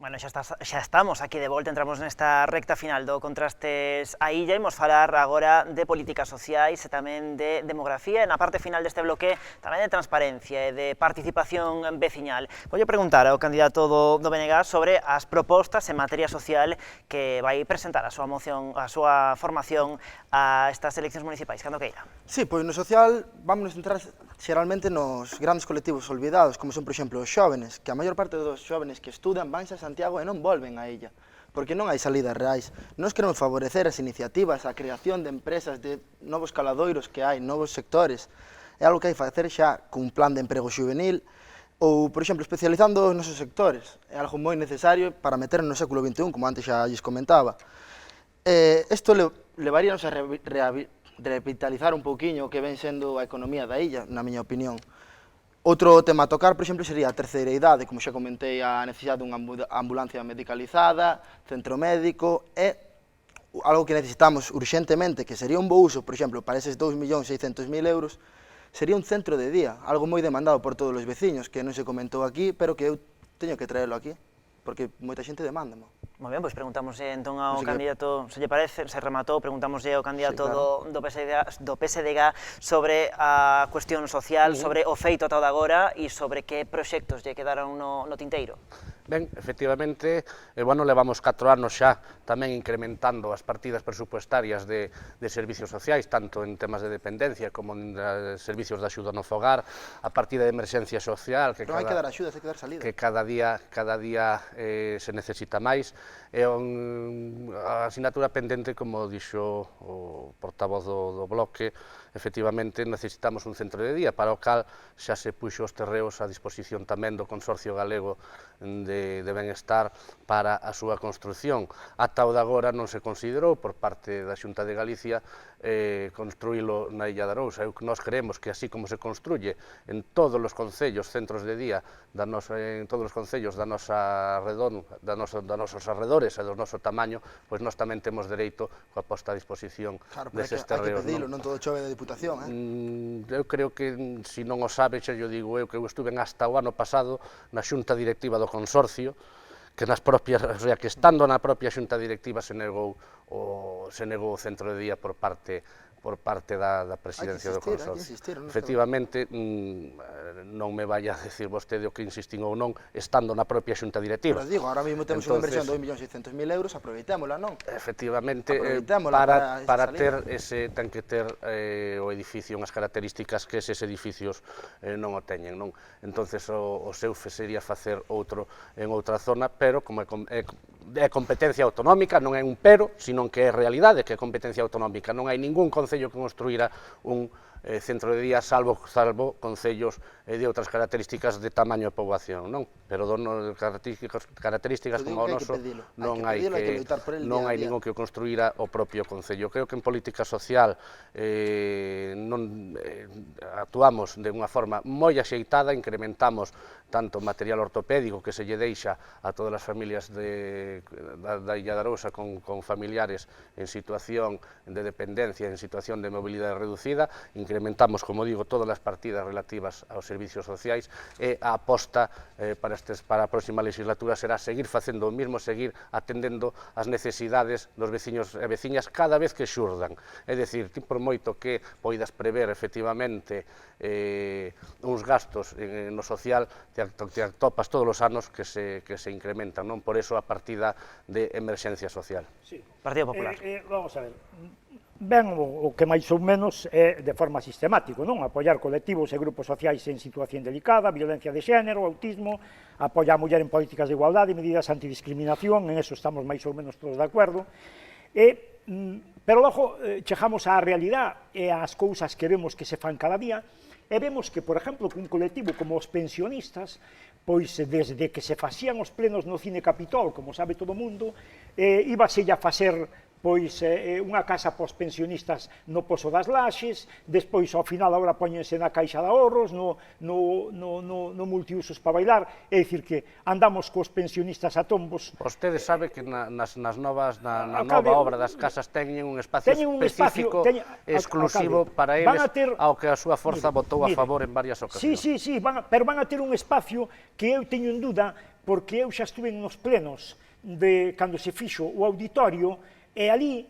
Bueno, xa estamos aquí de volta, entramos nesta recta final do Contrastes a Illa, imos falar agora de políticas sociais e tamén de demografía, e na parte final deste bloque tamén de transparencia e de participación veciñal. Vou preguntar ao candidato do BNG sobre as propostas en materia social que vai presentar a súa moción, a súa formación a estas eleccións municipais, cando queira. Sí, pois no social vamos centrar xeralmente nos grandes colectivos olvidados, como son, por exemplo, os xóvenes, que a maior parte dos xóvenes que estudan vanse a Santiago e non volven a illa, porque non hai salidas reais. Nós queremos favorecer as iniciativas, a creación de empresas, de novos caladoiros que hai, novos sectores. É algo que hai que facer xa cun plan de emprego juvenil, ou, por exemplo, especializando os nosos sectores. É algo moi necesario para meter no século XXI, como antes xa lles comentaba. Isto levaríanos a revitalizar un pouquiño o que ven sendo a economía da illa, na miña opinión. Outro tema a tocar, por exemplo, sería a terceira idade, como xa comentei, a necesidade dunha ambulancia medicalizada, centro médico, e algo que necesitamos urxentemente, que sería un bo uso, por exemplo, para eses 2.600.000 euros, sería un centro de día, algo moi demandado por todos os veciños, que non se comentou aquí, pero que eu teño que traerlo aquí, porque moita xente demanda. Moi ben, pois preguntámoslle entón ao candidato, se lle parece, se rematou, preguntámoslle ao candidato do PSDG sobre a cuestión social, sobre o feito ata o de agora e sobre que proxectos lle quedaron no tinteiro. Ben, efectivamente, levamos 4 anos xa tamén incrementando as partidas presupuestarias de servicios sociais, tanto en temas de dependencia como en servicios de axuda no fogar, a partida de emerxencia social, que non hai que dar axudas, hai que dar salida. Que cada día se necesita máis, é a asignatura pendente, como dixo o portavoz do bloque, efectivamente necesitamos un centro de día, para o cal xa se puxo os terreos a disposición tamén do Consorcio Galego de Benestar para a súa construción. Ata o de agora non se considerou por parte da Xunta de Galicia construílo na Illa de Arousa. Nós creemos que así como se construye en todos os concellos centros de día, en todos os concellos dos nosos arredores e do noso tamaño, pois nós tamén temos dereito coa posta a disposición deses terreos. Hai que pedilo, non todo chove da Diputación, Eu creo que, se non o sabe, xa yo digo eu, que eu estuve hasta o ano pasado na xunta directiva do consorcio, que que estando na propia xunta directiva se negou o centro de día por parte da presidencia do consorcio. Efectivamente, non me vai a decir vostede o que insistín ou non, estando na propia xunta directiva. Pero digo, ahora mesmo temos unha inversión de 2.600.000 euros, aproveitémola, non? Efectivamente, para ter ten que ter o edificio unhas características que eses edificios non o teñen, non? Entonces, o seu sería facer outro en outra zona, pero como é competencia autonómica, non é un pero, sino que é realidade, que é competencia autonómica. Non hai ningún concello que construíra un centro de día, salvo concellos de outras características de tamaño de poboación, non? Pero características como o noso non hai ningún que o construíra o propio concello. Creo que en política social actuamos de unha forma moi axeitada, incrementamos tanto material ortopédico que se lle deixa a todas as familias da Illa de Arousa con familiares en situación de dependencia, en situación de mobilidade reducida. Incrementamos, como digo, todas as partidas relativas aos servicios sociais, e a aposta para a próxima legislatura será seguir facendo o mismo, seguir atendendo as necesidades dos veciños e veciñas cada vez que xurdan. É dicir, ti por moito que poidas prever efectivamente uns gastos no social, te atopas todos os anos que se incrementan, non? Por eso a partida de emerxencia social. Partido Popular. Vamos a ver, ben o que máis ou menos é de forma sistemática, non? Apoiar colectivos e grupos sociais en situación delicada, violencia de xénero, autismo, apoiar a muller en políticas de igualdade, medidas antidiscriminación, en eso estamos máis ou menos todos de acordo. Pero logo chegamos á realidade e ás cousas que vemos que se fan cada día, e vemos que, por exemplo, que un colectivo como os pensionistas, pois desde que se facían os plenos no Cine Capitol, como sabe todo o mundo, íbase a facer pois unha casa para os pensionistas no Pozo das Laxes, despois ao final agora poñense na Caixa de Ahorros, no multiusos para bailar, é dicir que andamos cos pensionistas a tombos. Vostede sabe que na nova obra das casas teñen un espacio específico exclusivo para eles, ao que a súa forza votou a favor en varias ocasións. Sí, pero van a ter un espacio que eu teño en duda, porque eu xa estuve nos plenos de cando se fixo o auditorio, e ali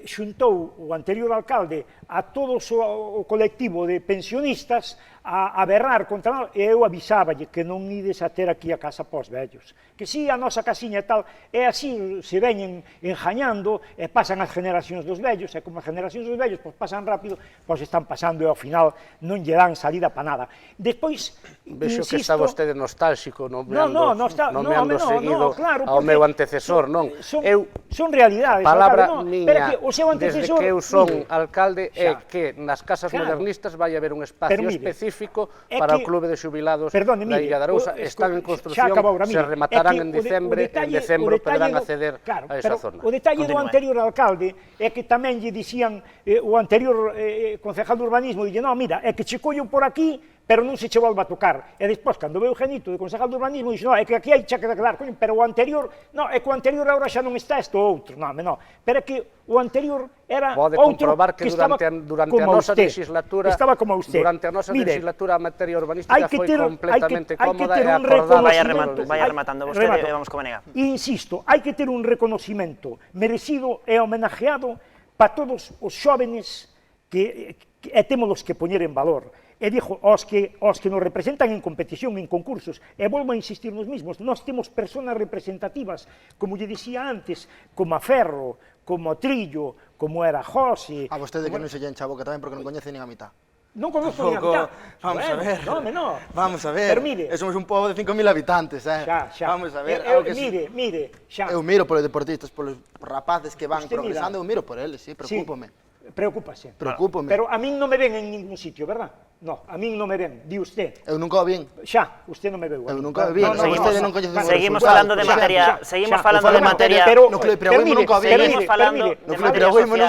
xuntou o anterior alcalde a todo o colectivo de pensionistas a berrar contra nós, e eu avisáballe que non ides a ter aquí a casa pós vellos, que si a nosa casiña e tal, e así se veñen enjañando, e pasan as generacións dos vellos, e como as generacións dos vellos pasan rápido, pois están pasando e ao final non lle dan salida para nada. Despois, vexo que está vostede nostálxico, nomeando seguido ao meu antecesor, non? Son realidades. Palabra miña, desde que eu son alcalde, é que nas casas modernistas vai haber un espacio específico para o Clube de Xubilados da Illa de Arousa. Están en construción, se rematarán en decembro poderán acceder a esa zona. O detalle do anterior alcalde é que tamén lle dicían o anterior concejal de urbanismo, dille, non, mira, é que che collo por aquí, pero non se che volva a tocar. E despois, cando veo o Genito de concejal de urbanismo, dixe, non, é que aquí hai que quedar, coño, pero o anterior, non, é que o anterior agora xa non está isto outro, non, pero é que o anterior era outro. Pode comprobar que durante a nosa legislatura, durante a nosa legislatura a materia urbanística foi completamente cómoda e acordada. Vaya rematando vostede e vamos co Benega. Insisto, hai que ter un reconocimento merecido e homenajeado para todos os xóvenes que temos que poñer en valor. E dixo, os que nos representan en competición, en concursos, e volvo a insistir nos mismos, nós temos personas representativas, como lle dicía antes, como a Ferro, como a Trillo, como era José... A vostede que non se lle encha a boca tamén porque non coñece nin a mitad. Non conozco nin a mitad. Vamos a ver. Vamos a ver. Pero mire... Somos un pobo de 5.000 habitantes, Xa. Vamos a ver. Mire, xa. Eu miro polos deportistas, polos rapaces que van progresando, eu miro por eles, preocúpame. Preocúpase. Preocúpame. Pero a min non me ven en ningún sitio, verdad? No, a min non me ven, di usted. Eu nunca o vin. Xa, usted non me veu. Eu nunca o vin. Seguimos falando de materia, pero Núcleo de Piragüismo nunca o vin. Seguimos falando de materia social.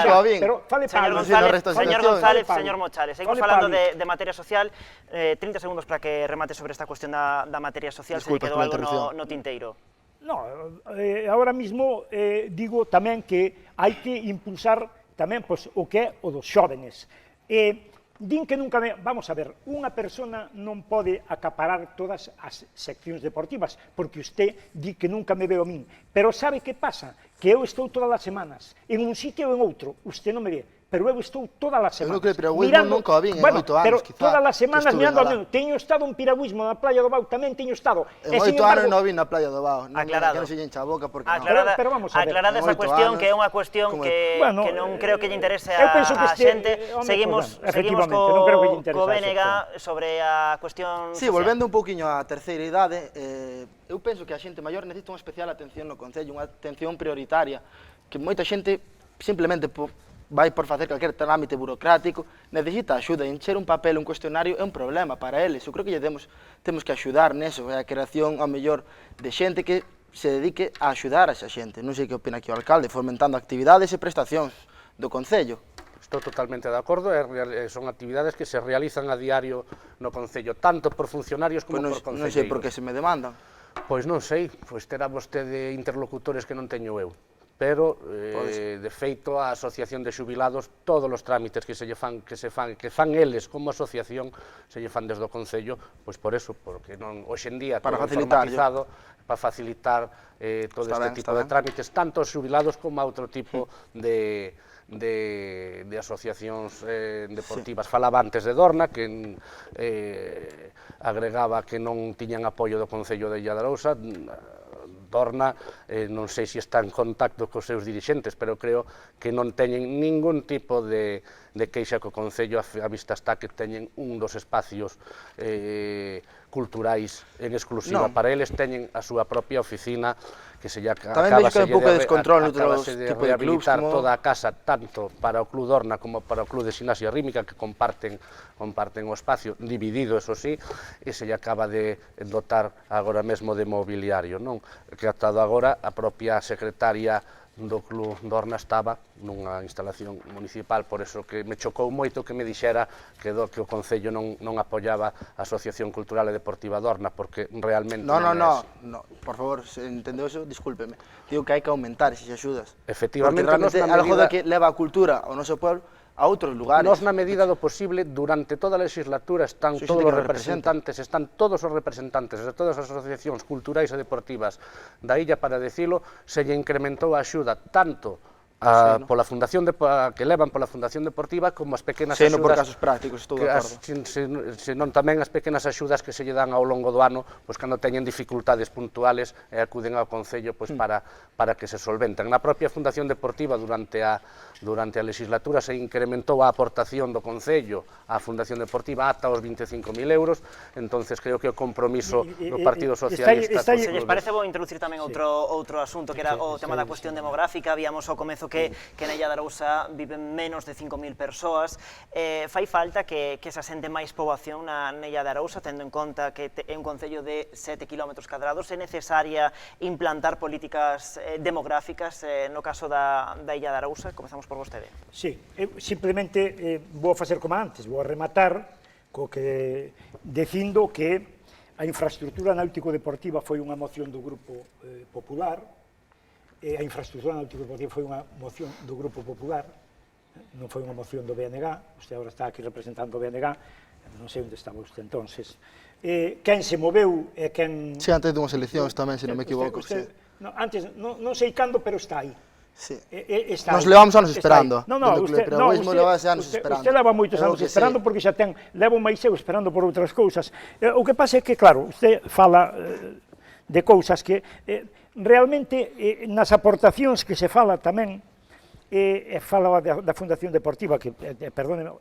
Señor González, señor Mochales, seguimos falando de materia social. 30 segundos para que remate sobre esta cuestión da materia social, se lle quedou algo no tinteiro. No, ahora mismo digo tamén que hai que impulsar tamén o que é o dos xóvenes. Din que nunca vamos a ver, unha persona non pode acaparar todas as seccións deportivas, porque usted di que nunca me veo a min, pero sabe que pasa? Que eu estou todas as semanas, en un sitio ou en outro, usted non me ve, pero eu estou todas as semanas. Nunca o vin en 8 anos, pero todas as semanas mirando ao menos. Teño estado en piragüismo na Playa do Bau, tamén teño estado. En 8 anos non vin na Playa do Bau, non se lle encha a boca, porque aclarada esa cuestión, que é unha cuestión que non creo que lle interese a xente. Seguimos co Benega sobre a cuestión social. Sí, volvendo un pouquiño á terceira idade, eu penso que a xente maior necesita unha especial atención no Concello, unha atención prioritaria, que moita xente simplemente vai por facer calquer trámite burocrático, necesita axuda, encher un papel, un cuestionario é un problema para eles. Eu creo que temos que axudar neso, a creación ao mellor de xente que se dedique a axudar a esa xente. Non sei que opina aquí o alcalde, fomentando actividades e prestacións do Concello. estou totalmente de acordo, son actividades que se realizan a diario no Concello, tanto por funcionarios como por concelleiros. Non sei por que se me demandan. Pois non sei, pois terá vostede interlocutores que non teño eu, pero, de feito, a Asociación de Xubilados, todos os trámites que fan eles como asociación, se lle fan desde o Concello, pois por eso, porque non, hoxe en día, todo informatizado, para facilitar todo este tipo de trámites, tanto aos xubilados como a outro tipo de asociacións deportivas. Falaba antes de Dorna, que agregaba que non tiñan apoio do Concello de Illa de Arousa. Dorna, non sei se está en contacto cos seus dirixentes, pero creo que non teñen ningún tipo de queixa co Concello, a vista está que teñen un dos espacios culturais en exclusiva para eles, teñen a súa propia oficina, que se lle acabase de rehabilitar toda a casa, tanto para o Club Dorna como para o Club de Ximnasia Rítmica, que comparten o espacio, dividido, eso sí, e se lle acaba de dotar agora mesmo de mobiliario, non? Que ata agora a propia secretaria do Club Dorna estaba nunha instalación municipal, por eso que me chocou moito que me dixera que o Concello non apoiaba a Asociación Cultural e Deportiva Dorna, porque realmente non é así. No, por favor, se entendeu eso, discúlpeme. Digo que hai que aumentar esas axudas. Efectivamente, porque realmente algo de que leva a cultura ao noso pueblo a outros lugares. Nos, na medida do posible, durante toda a legislatura están todos os representantes de todas as asociacións culturais e deportivas da illa, para decilo, se lle incrementou a axuda tanto pola fundación que levan pola Fundación Deportiva como as pequenas axudas, por casos prácticos, estou de acordo. Senón tamén as pequenas axudas que se lle dan ao longo do ano, pois cando teñen dificultades puntuales e acuden ao Concello pois para que se solventen. Na propia Fundación Deportiva durante a legislatura se incrementou a aportación do Concello á Fundación Deportiva ata os 25.000 euros, entonces creo que o compromiso do Partido Socialista... Se lles parece bo introducir tamén outro asunto, que era o tema da cuestión demográfica. Víamos ao comezo que na Illa de Arousa viven menos de 5.000 persoas. Fai falta que se asente máis poboación na Illa de Arousa, tendo en conta que é un concello de 7 km cadrados. É necesaria implantar políticas demográficas no caso da Illa de Arousa? Comezamos por vostede. Sí, simplemente vou facer como antes, vou rematar co que dicindo que a infraestructura náutico-deportiva foi unha moción do Grupo Popular, a infraestructura náutico-deportiva foi unha moción do Grupo Popular, non foi unha moción do BNG, usted agora está aquí representando o BNG, non sei onde estaba usted entonces. Quen se moveu e quen... Sí, antes dunhas eleccións tamén, se non me equivoco. Antes, non sei cando, pero está aí. Nos levamos anos esperando. Usted leva moitos anos esperando, porque xa levo máis eu esperando por outras cousas. O que pasa é que, claro, usted fala de cousas que realmente nas aportacións que se fala tamén, falaba da Fundación Deportiva, que, perdóneme,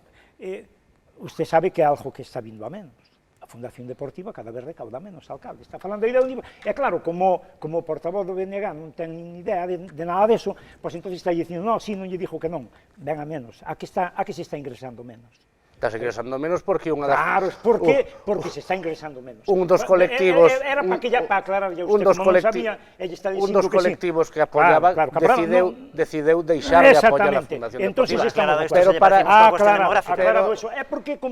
usted sabe que é algo que está vindo a menos. A Fundación Deportiva cada vez recauda menos, alcalde. Está falando aí de un nivel... E claro, como o portavoz do BNG non ten idea de nada deso, pois entón está dicindo, non, si non lle dixo que non, ven a menos. A que se está ingresando menos? Estás ingresando menos porque unha das... Claro, porque se está ingresando menos. Un dos colectivos... Era para aclarar a usted, como non sabía, ella está dicindo que sí. Un dos colectivos que apoiaba decideu deixar de apoiar a Fundación Deportiva. Aclarado eso.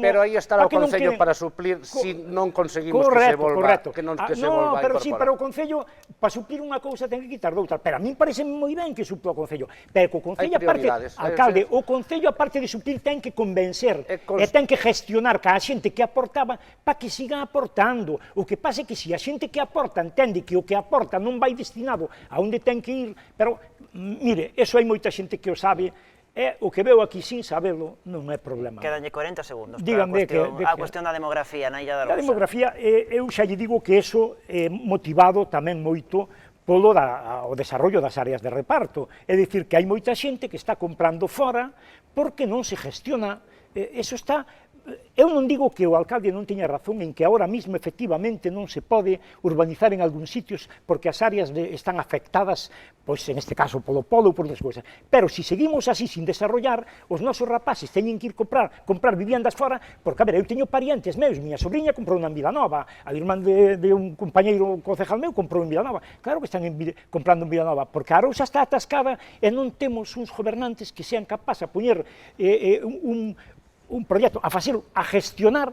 Pero aí estará o Concello para suplir se non conseguimos que se volva a incorporar. Pero sí, para o Concello, para suplir unha cousa ten que quitar doutra. Pero a min parece moi ben que supla o Concello. Pero o Concello, aparte, alcalde, o Concello, aparte de suplir, ten que convencer e ten que gestionar ca a xente que aportaba para que siga aportando. O que pasa é que se a xente que aporta entende que o que aporta non vai destinado a onde ten que ir, pero, mire, eso hai moita xente que o sabe, o que veo aquí sin saberlo non é problema. Quedanlle 40 segundos para a cuestión da demografía na Illa de Arousa. A demografía, eu xa lle digo que eso é motivado tamén moito polo o desarrollo das áreas de reparto. É dicir, que hai moita xente que está comprando fora porque non se gestiona. Eso está eu non digo que o alcalde non teña razón en que ahora mesmo efectivamente non se pode urbanizar en algúns sitios porque as áreas están afectadas, pois en este caso polo polo ou por outras cousas, pero se seguimos así sin desarrollar, os nosos rapaces teñen que ir comprar viviendas fora, porque, a ver, eu teño parientes meus, miña sobrinha comprou unha en Vilanova, a irmán de un compañeiro concejal meu comprou en Vilanova, claro que están comprando en Vilanova, porque a Arousa está atascada e non temos uns gobernantes que sean capaces a poñer un proxecto, a facelo, a gestionar,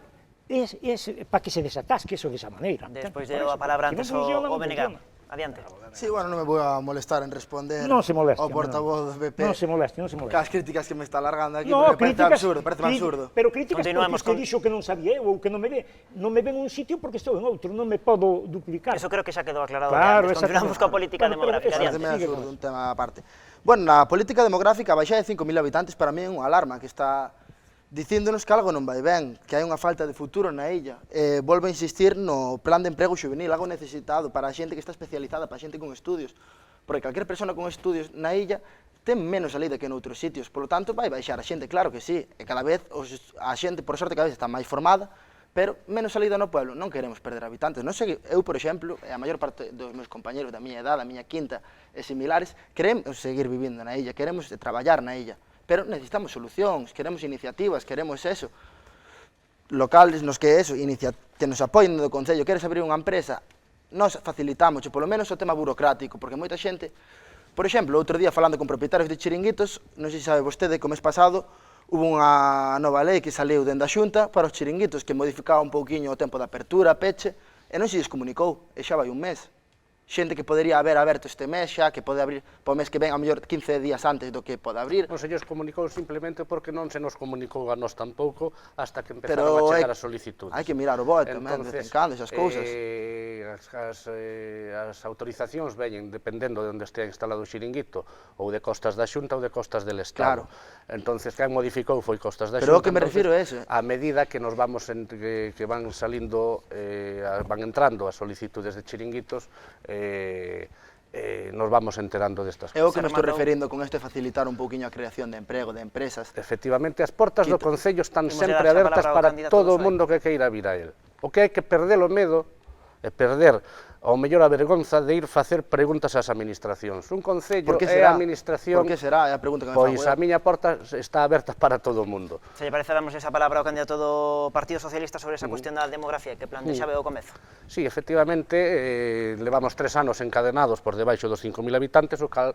para que se desatasque eso desa maneira. Despois de a palabra antes o BNG. Adiante. Sí, bueno, non me vou a molestar en responder ao portavoz do PP. Non se moleste, non se moleste. As críticas que me está alargando aquí, No, porque parece absurdo. Pero críticas porque te dixo que non sabía eu, ou que non me ve en un sitio porque estou en outro, non me podo duplicar. Eso creo que xa quedou aclarado claro, antes. Continuamos coa política demográfica. Parece absurdo, un tema aparte. Bueno, na política demográfica, a baixada de 5.000 habitantes para mí é unha alarma que está dicíndonos que algo non vai ben, que hai unha falta de futuro na illa. Volvo a insistir no plan de emprego juvenil, algo necesitado para a xente que está especializada, para a xente con estudios, porque calquer persona con estudios na illa ten menos salida que noutros sitios, polo tanto vai baixar a xente, claro que sí, e cada vez a xente, por sorte, cada vez está máis formada, pero menos salida no pueblo, non queremos perder habitantes. Non sei, eu, por exemplo, e a maior parte dos meus compañeros da miña edad, da miña quinta e similares, queremos seguir vivindo na illa, queremos traballar na illa, pero necesitamos solucións, queremos iniciativas, queremos eso, locales nos que eso, que nos apoien do Concello, queres abrir unha empresa, nos facilitamos, polo menos o tema burocrático, porque moita xente, por exemplo, outro día falando con propietarios de chiringuitos, non sei se sabe vostede que o mes pasado hubo unha nova lei que saliu dende a Xunta para os chiringuitos que modificaba un pouquiño o tempo de apertura, peche, e non se lles comunicou, e xa vai un mes. Xente que podería haber aberto este mes xa, que pode abrir po mes que ven, a mellor 15 días antes do que pode abrir. Non se lles comunicou simplemente porque non se nos comunicou a nós tampouco hasta que empezaron a chegar as solicitudes. Hai que mirar o voto, de vez en cando, esas cousas. As autorizacións veñen dependendo de onde estea instalado o xiringuito, ou de costas da Xunta ou de costas del Estado. Entonces, quen modificou foi costas da Xunta. Pero o que me refiro é eso. A medida que nos vamos que van salindo, van entrando as solicitudes de chiringuitos, nos vamos enterando destas cousas. É o que me estou referindo con isto, facilitar un pouquiño a creación de emprego, de empresas. Efectivamente, as portas do Concello están sempre abertas para todo o mundo que queira vir a él. O que hai que perder o medo é perder ao mellor a vergonza de ir facer preguntas ás administracións. Un concello é a administración... Por que será? É a pregunta que me fago. Pois a miña porta está aberta para todo o mundo. Se lle parece, damos esa palabra ao candidato do Partido Socialista sobre esa cuestión da demografía que plantexaba ao comezo. Sí, efectivamente, levamos 3 anos encadenados por debaixo dos 5.000 habitantes, o cal,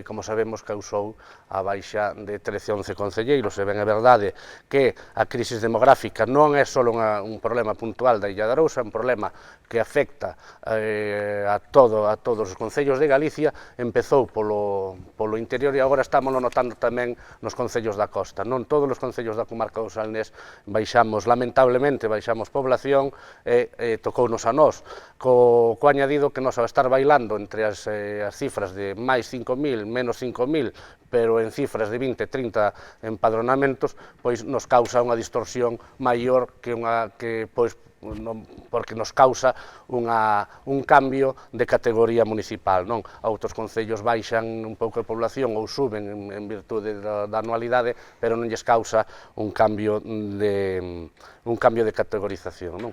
como sabemos, causou a baixa de 13 11 concelleiros. E ben é verdade que a crisis demográfica non é só un problema puntual da Illa de Arousa, é un problema que afecta a todos os concellos de Galicia, empezou polo interior e agora estamos notando tamén nos concellos da costa. Non todos os concellos da comarca do Salnés lamentablemente, baixamos población e tocounos a nós, co añadido que nos ao estar bailando entre as cifras de máis 5.000, menos 5.000, pero en cifras de 20, 30 empadronamentos, pois nos causa unha distorsión maior porque nos causa un cambio de categoría municipal, non? Outros concellos baixan un pouco de población ou suben en virtude da anualidade, pero non lles causa un cambio de categorización, non?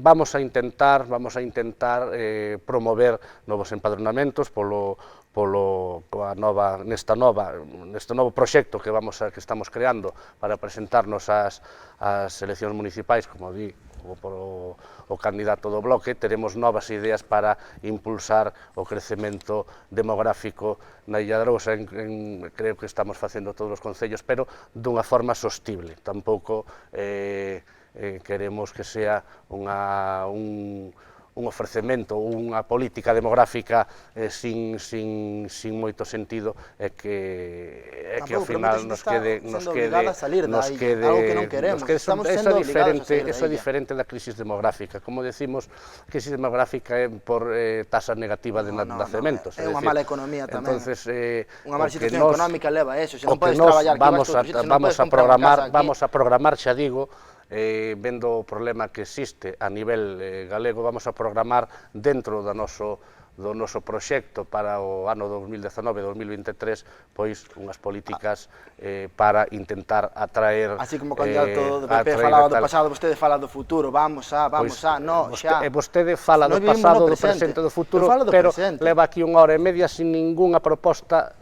Vamos a intentar promover novos empadronamentos neste novo proxecto que estamos creando para presentarnos ás eleccións municipais, como di o candidato do Bloque. Teremos novas ideas para impulsar o crecemento demográfico na Illa de Arousa, creo que estamos facendo todos os concellos, pero dunha forma sostible. Tampouco queremos que sea un ofrecemento, unha política demográfica sin moito sentido, e que ao final nos quede algo que non queremos. Eso é diferente da crisis demográfica. Como decimos, a crisis demográfica é por tasa negativa de nacementos. É unha mala economía tamén. Unha mala situación económica leva a eso. Se non podes traballar, vamos a programar, xa digo, vendo o problema que existe a nivel galego, vamos a programar dentro do noso do noso proxecto para o ano 2019-2023, pois unhas políticas para intentar atraer... Así como o candidato do PP falaba do pasado, vostede fala do futuro, vamos a, no, xa. Vostede fala do pasado, do presente, do futuro, pero leva aquí unha hora e media sin ningunha proposta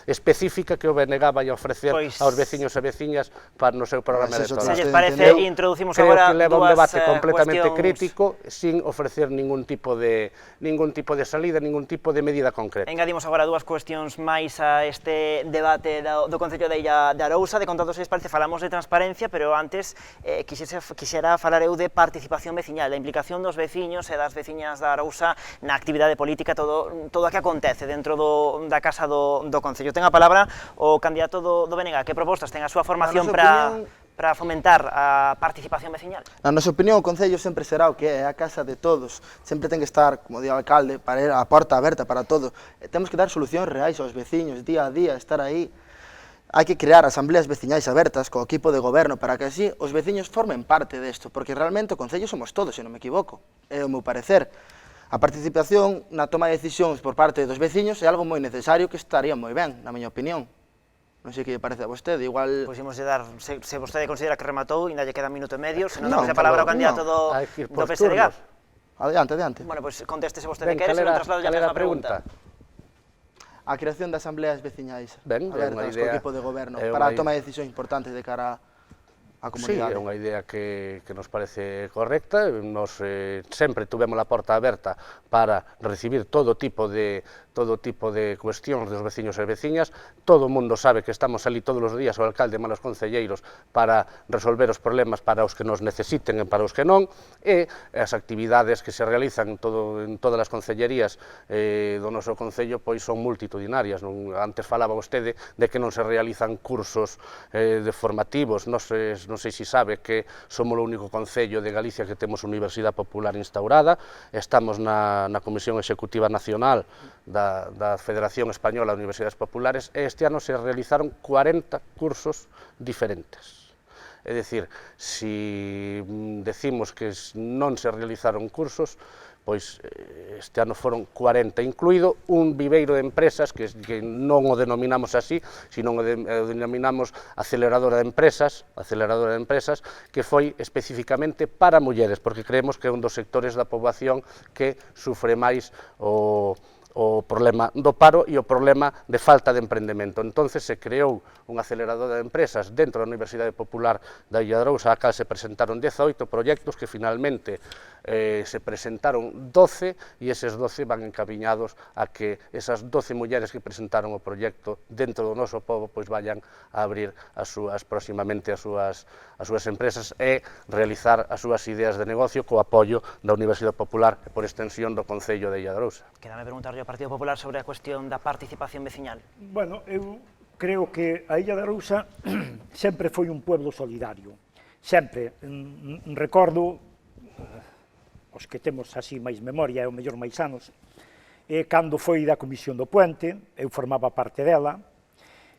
específica que o BNG vai a ofrecer aos veciños e veciñas para no seu programa electoral. Se lles parece, introducimos agora creo que leva un debate completamente cuestións... crítico sin ofrecer ningún tipo de salida, ningún tipo de medida concreta. Engadimos agora dúas cuestións máis a este debate do Concello de Illa de Arousa. De contados, se parece, falamos de transparencia, pero antes quixera falar eu de participación veciñal, da implicación dos veciños e das veciñas da Arousa na actividade política, todo o que acontece dentro da casa do Concello. Ten a palabra o candidato do BNG. Que propostas ten a súa formación para fomentar a participación veciñal? Na nosa opinión, o Concello sempre será o que é a casa de todos. Sempre ten que estar, como di o alcalde, para ir a porta aberta para todo. Temos que dar solucións reais aos veciños, día a día, estar aí. Hai que crear asambleas veciñais abertas co equipo de goberno para que así os veciños formen parte desto, porque realmente o Concello somos todos, se non me equivoco, é o meu parecer. A participación na toma de decisións por parte dos veciños é algo moi necesario que estaría moi ben, na miña opinión. Non sei que lle parece a vostede, igual... Pois imos de dar, se vostede considera que rematou, ainda lle queda un minuto e medio, se non damos a palabra ao candidato do PSDG. Adiante. Bueno, pois conteste se vostede quere, se non traslado ya a pregunta. A creación de asambleas veciñais abertas co equipo de goberno para a toma de decisións importantes de cara a comunidade. Sí, é unha idea que nos parece correcta. Nos sempre tuvemos a porta aberta para recibir todo tipo de cuestións dos veciños e veciñas. Todo o mundo sabe que estamos ali todos os días, o alcalde e os concelleiros, para resolver os problemas para os que nos necesiten e para os que non, e as actividades que se realizan en todas as concellerías do noso concello pois son multitudinarias. Antes falaba vostede de que non se realizan cursos formativos. Non sei se sabe que somos o único concello de Galicia que temos Universidade Popular instaurada. Estamos na Comisión Executiva Nacional da Federación Española de Universidades Populares, e este ano se realizaron 40 cursos diferentes. É dicir, se decimos que non se realizaron cursos, pois este ano foron 40, incluído un viveiro de empresas que non o denominamos así, sino o denominamos aceleradora de empresas, que foi especificamente para mulleres, porque creemos que é un dos sectores da poboación que sufre máis o problema do paro e o problema de falta de emprendemento. Entonces se creou unha aceleradora de empresas dentro da Universidade Popular da Illa de Arousa, a cal se presentaron 18 proxectos que finalmente se presentaron 12 e eses 12 van encaminhados a que esas 12 mulleres que presentaron o proxecto dentro do noso pobo pois vayan a abrir próximamente as súas empresas e realizar as súas ideas de negocio co apoio da Universidade Popular e por extensión do Concello de Illa de Arousa. Quédame preguntarlle ao Partido Popular sobre a cuestión da participación veciñal. Bueno, eu creo que a Illa de Arousa sempre foi un pueblo solidario. Sempre. Recordo os que temos así máis memoria, e o mellor máis anos, cando foi da Comisión do Puente, eu formaba parte dela,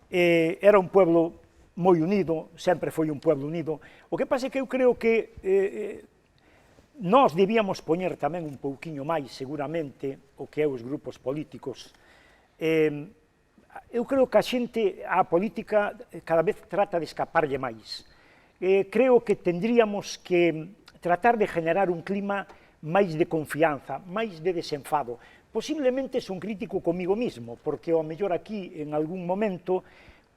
era un pueblo moi unido, sempre foi un pueblo unido. O que pasa é que eu creo que nós debíamos poñer tamén un pouquiño máis, seguramente, o que é os grupos políticos. Eu creo que a política cada vez trata de escaparlle máis. Creo que tendríamos que tratar de generar un clima máis de confianza, máis de desenfado. Posiblemente son crítico comigo mismo, porque ao mellor aquí, en algún momento,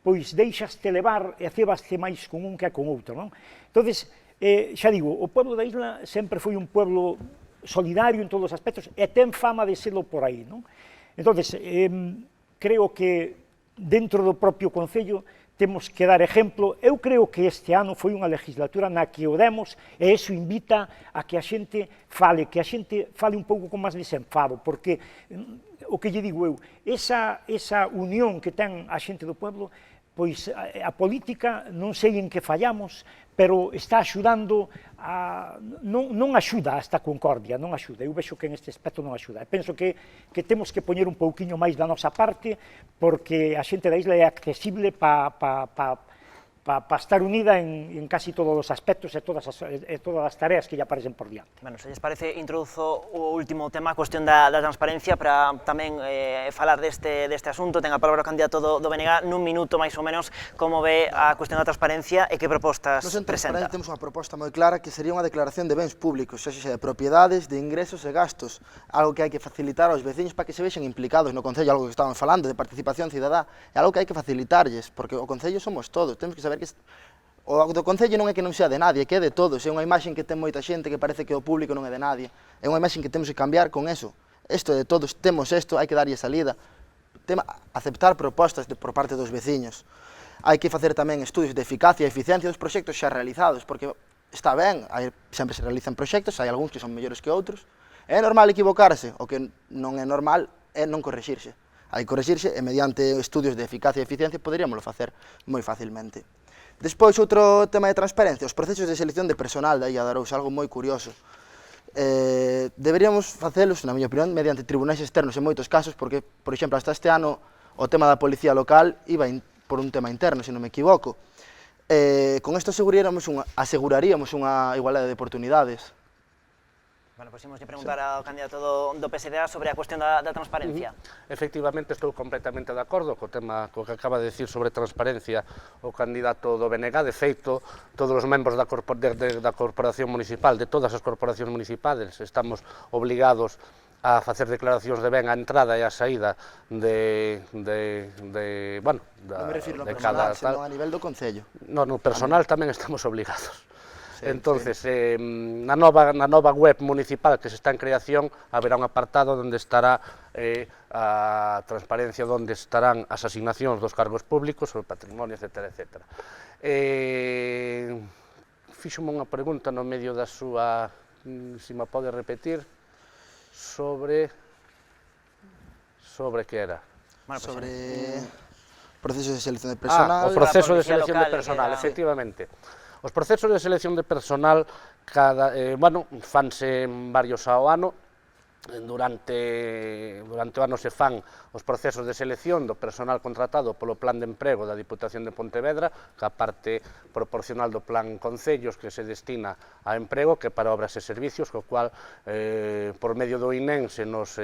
pois deixaste levar e cebaste máis con un que con outro, non? Entón, xa digo, o pueblo da isla sempre foi un pueblo solidario en todos os aspectos e ten fama de serlo por aí, non? Entón, creo que dentro do propio Concello temos que dar exemplo. Eu creo que este ano foi unha legislatura na que o demos e iso invita a que a xente fale un pouco con máis desenfado, porque o que lle digo eu, esa unión que ten a xente do pueblo, pois a política non sei en que fallamos, pero está axudando, non axuda a esta concordia, non axuda. Eu vexo que en este aspecto non axuda. Penso que temos que poñer un pouquiño máis da nosa parte, porque a xente da isla é accesible para para estar unida en casi todos os aspectos e todas as tareas que lle aparecen por diante. Bueno, se lles parece, introduzo o último tema, a cuestión da transparencia, para tamén falar deste asunto. Ten a palabra o candidato do BNG, nun minuto máis ou menos, como ve a cuestión da transparencia e que propostas Nos en presenta. Transparencia temos unha proposta moi clara que sería unha declaración de bens públicos, xa sexa de propiedades, de ingresos e gastos, algo que hai que facilitar aos veciños para que se vexan implicados no Concello, algo que estaban falando de participación cidadá, é algo que hai que facilitarlles, porque o Concello somos todos, temos que saber que o do Concello non é que non sea de nadie, que é de todos, é unha imaxe que ten moita xente que parece que o público non é de nadie, é unha imaxe que temos que cambiar con eso, isto é de todos, temos isto, hai que darlle salida, aceptar propostas por parte dos veciños, hai que facer tamén estudios de eficacia e eficiencia dos proxectos xa realizados, porque está ben, sempre se realizan proxectos, hai algúns que son mellores que outros, é normal equivocarse, o que non é normal é non correxirse, hai que correxirse e mediante estudios de eficacia e eficiencia poderíamoslo facer moi facilmente. Despois, outro tema de transparencia, os procesos de selección de personal da Illa de Arousa, algo moi curioso. Deberíamos facelos, na miña opinión, mediante tribunais externos en moitos casos, porque, por exemplo, hasta este ano o tema da policía local iba por un tema interno, se non me equivoco. Con isto aseguraríamos unha igualdade de oportunidades. Bueno, pois imos preguntar ao candidato do PSDA sobre a cuestión da transparencia. Efectivamente, estou completamente de acordo co tema co que acaba de decir sobre transparencia o candidato do BNG. De feito, todos os membros da corporación municipal, de todas as corporacións municipales, estamos obligados a facer declaracións de ben á entrada e á saída de cada tal. Non a nivel do Concello. No personal tamén estamos obligados. Entonces, na nova web municipal que se está en creación, haberá un apartado onde estará a transparencia, onde estarán as asignacións dos cargos públicos, o patrimonio, etc. Fíxome unha pregunta no medio da súa, se me pode repetir, sobre que era? Sobre procesos de selección de personal. O proceso de selección de personal, efectivamente. Os procesos de selección de personal fanse varios ao ano. Durante o ano se fan os procesos de selección do personal contratado polo Plan de Emprego da Diputación de Pontevedra, que a parte proporcional do Plan Concellos que se destina a emprego, que para obras e servicios, co cual, por medio do INEM, se nos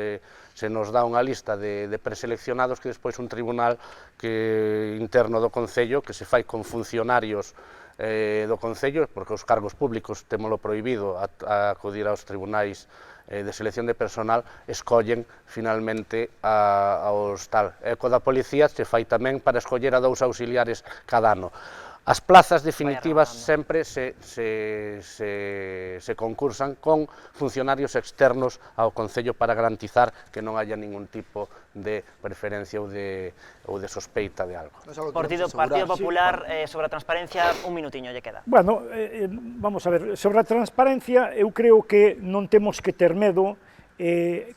dá unha lista de preseleccionados que despois un tribunal interno do Concello, que se fai con funcionarios do Concello, porque os cargos públicos témolo prohibido a acudir aos tribunais de selección de personal, escollen finalmente aos tal. E co da policía se fai tamén para escoller a 2 auxiliares cada ano. As plazas definitivas sempre se concursan con funcionarios externos ao Concello para garantizar que non haya ningún tipo de preferencia ou de sospeita de algo. Partido Popular, sobre a transparencia, un minutiño lle queda. Bueno, vamos a ver, sobre a transparencia, eu creo que non temos que ter medo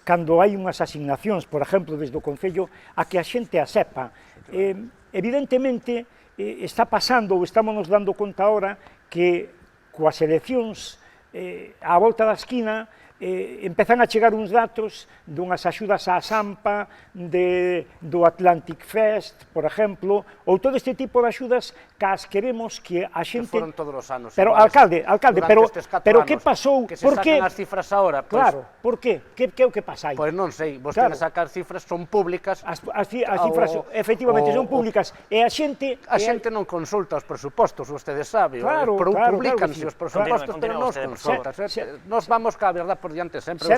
cando hai unhas asignacións, por exemplo, desde o Concello, a que a xente a sepa. Evidentemente, está pasando, ou estamos dando conta ahora, que coas eleccións á volta da esquina empezan a chegar uns datos dunhas axudas á Sampa, do Atlantic Fest, por exemplo, ou todo este tipo de axudas que as queremos que a xente... Que foron todos os anos. Pero, alcalde, pero que pasou? Que se sacan as cifras ahora. Claro, por que? Que é o que pasa aí? Pois non sei, vos tenes a sacar cifras, son públicas. As cifras, efectivamente, son públicas, e a xente... A xente non consulta os presupostos, vostedes saben, publicanse os presupostos, pero non os consultan. Nos vamos ca verdad por diante sempre,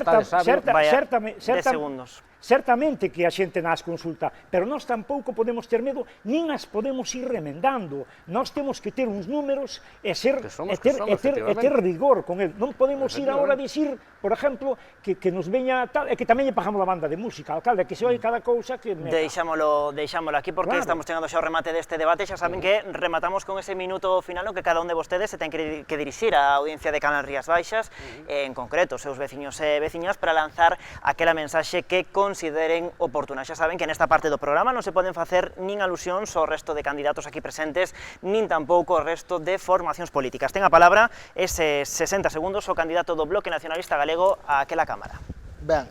certamente que a xente nas consulta, pero nós tampouco podemos ter medo, nin as podemos ir remendando. Nós temos que ter uns números e ter rigor con el. Non podemos ir agora a dicir, por exemplo, que nos veña tal, e que tamén lle pagamos a banda de música, alcalde, que se oi cada cousa que... Deixámolo aquí, porque estamos chegando xa ao remate deste debate. Xa saben que rematamos con ese minuto final no que cada un de vostedes se ten que dirixir á audiencia de Canal Rías Baixas, en concreto, seus veciños e veciñas, para lanzar aquela mensaxe que consideren oportuna. Xa saben que nesta parte do programa non se poden facer nin alusións ao resto de candidatos aquí presentes, nin tampouco ao resto de formacións políticas. Ten a palabra ese 60 segundos o candidato do Bloque Nacionalista Galego a aquela Cámara. Ben,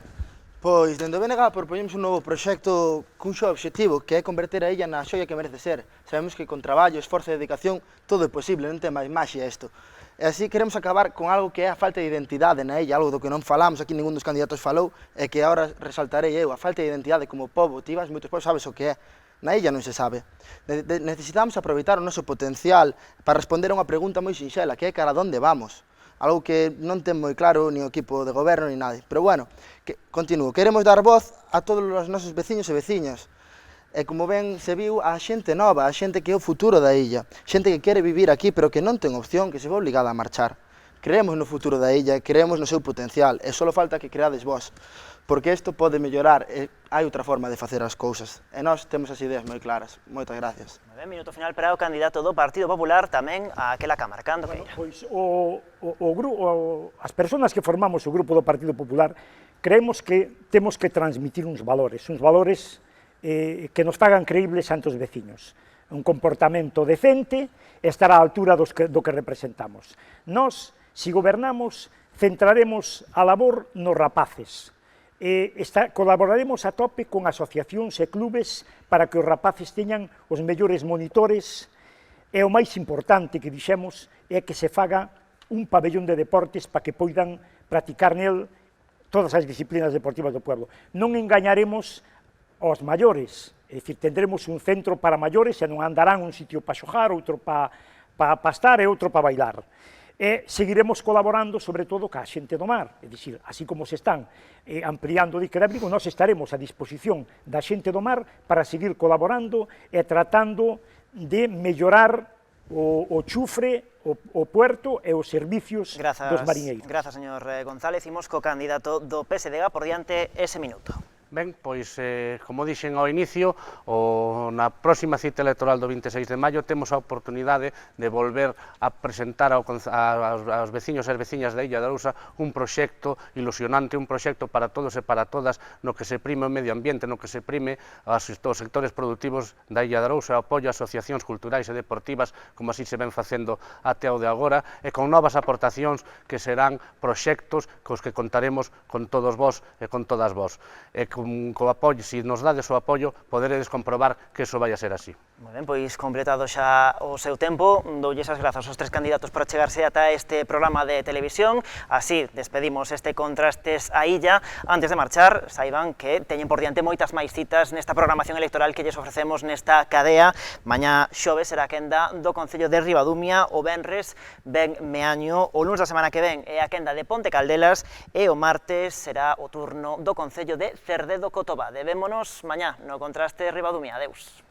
Pois, dende o BNG propoñemos un novo proxecto cun só obxectivo, que é converter a illa na xoia que merece ser. Sabemos que con traballo, esforzo e dedicación todo é posible, non ten máis maxia isto. E así queremos acabar con algo que é a falta de identidade na illa, algo do que non falamos, aquí ningún dos candidatos falou, e que agora resaltarei eu, a falta de identidade como pobo. Ti vas moitos povos, sabes o que é. Na illa non se sabe. Necesitamos aproveitar o noso potencial para responder a unha pregunta moi sinxela, que é cara a onde vamos. Algo que non ten moi claro ni o equipo de goberno ni nadie. Pero bueno, continuo. Queremos dar voz a todos os nosos veciños e veciñas. E como ben se viu, a xente nova, a xente que é o futuro da illa. Xente que quere vivir aquí, pero que non ten opción, que se ve obligada a marchar. Creemos no futuro da illa, creemos no seu potencial, e só falta que creades vos. Porque isto pode mellorar, e hai outra forma de facer as cousas. E nós temos as ideas moi claras. Moitas gracias. Moi ben, minuto final para o candidato do Partido Popular tamén a aquela cámara. Cando queira. Pois as persoas que formamos o grupo do Partido Popular creemos que temos que transmitir uns valores que nos fagan creíbles ante os veciños. Un comportamento decente e estar á altura do que representamos. Nós, se gobernamos, centraremos a labor nos rapaces. Colaboraremos a tope con asociacións e clubes para que os rapaces teñan os mellores monitores, e o máis importante que dixemos é que se faga un pabellón de deportes para que poidan practicar nel todas as disciplinas deportivas do pueblo. Non engañaremos aos maiores, é dicir, tendremos un centro para maiores e non andarán un sitio para xogar, outro para pastar e outro para bailar. E seguiremos colaborando, sobre todo, ca xente do mar, é dicir, así como se están ampliando o dique de abrigo, nós estaremos a disposición da xente do mar para seguir colaborando e tratando de mellorar o chufre, o puerto e os servicios dos mariñeiros. Grazas, señor González. Imos co candidato do PSDG por diante ese minuto. Ben, pois, como dixen ao inicio, na próxima cita electoral do 26 de maio temos a oportunidade de volver a presentar aos veciños e as veciñas da Illa de Arousa un proxecto ilusionante, un proxecto para todos e para todas, no que se prime o medio ambiente, no que se prime os sectores productivos da Illa de Arousa, apoio a asociacións culturais e deportivas, como así se ven facendo até o de agora, e con novas aportacións que serán proxectos cos que contaremos con todos vós e con todas vós. Co apoio, se nos dades o apoio, poderedes comprobar que eso vai a ser así. Moi ben, pois completado xa o seu tempo, doulles as grazas aos tres candidatos por achegarse ata este programa de televisión. Así despedimos este Contrastes a Illa. Antes de marchar, saiban que teñen por diante moitas máis citas nesta programación electoral que lles ofrecemos nesta cadea. Mañá xoves será a quenda do Concello de Ribadumia, o venres ven Meaño, o luns da semana que ven é a quenda de Ponte Caldelas e o martes será o turno do Concello de Cerdedo Cotobade. Vémonos mañá no Contraste Ribadumia. Adeus.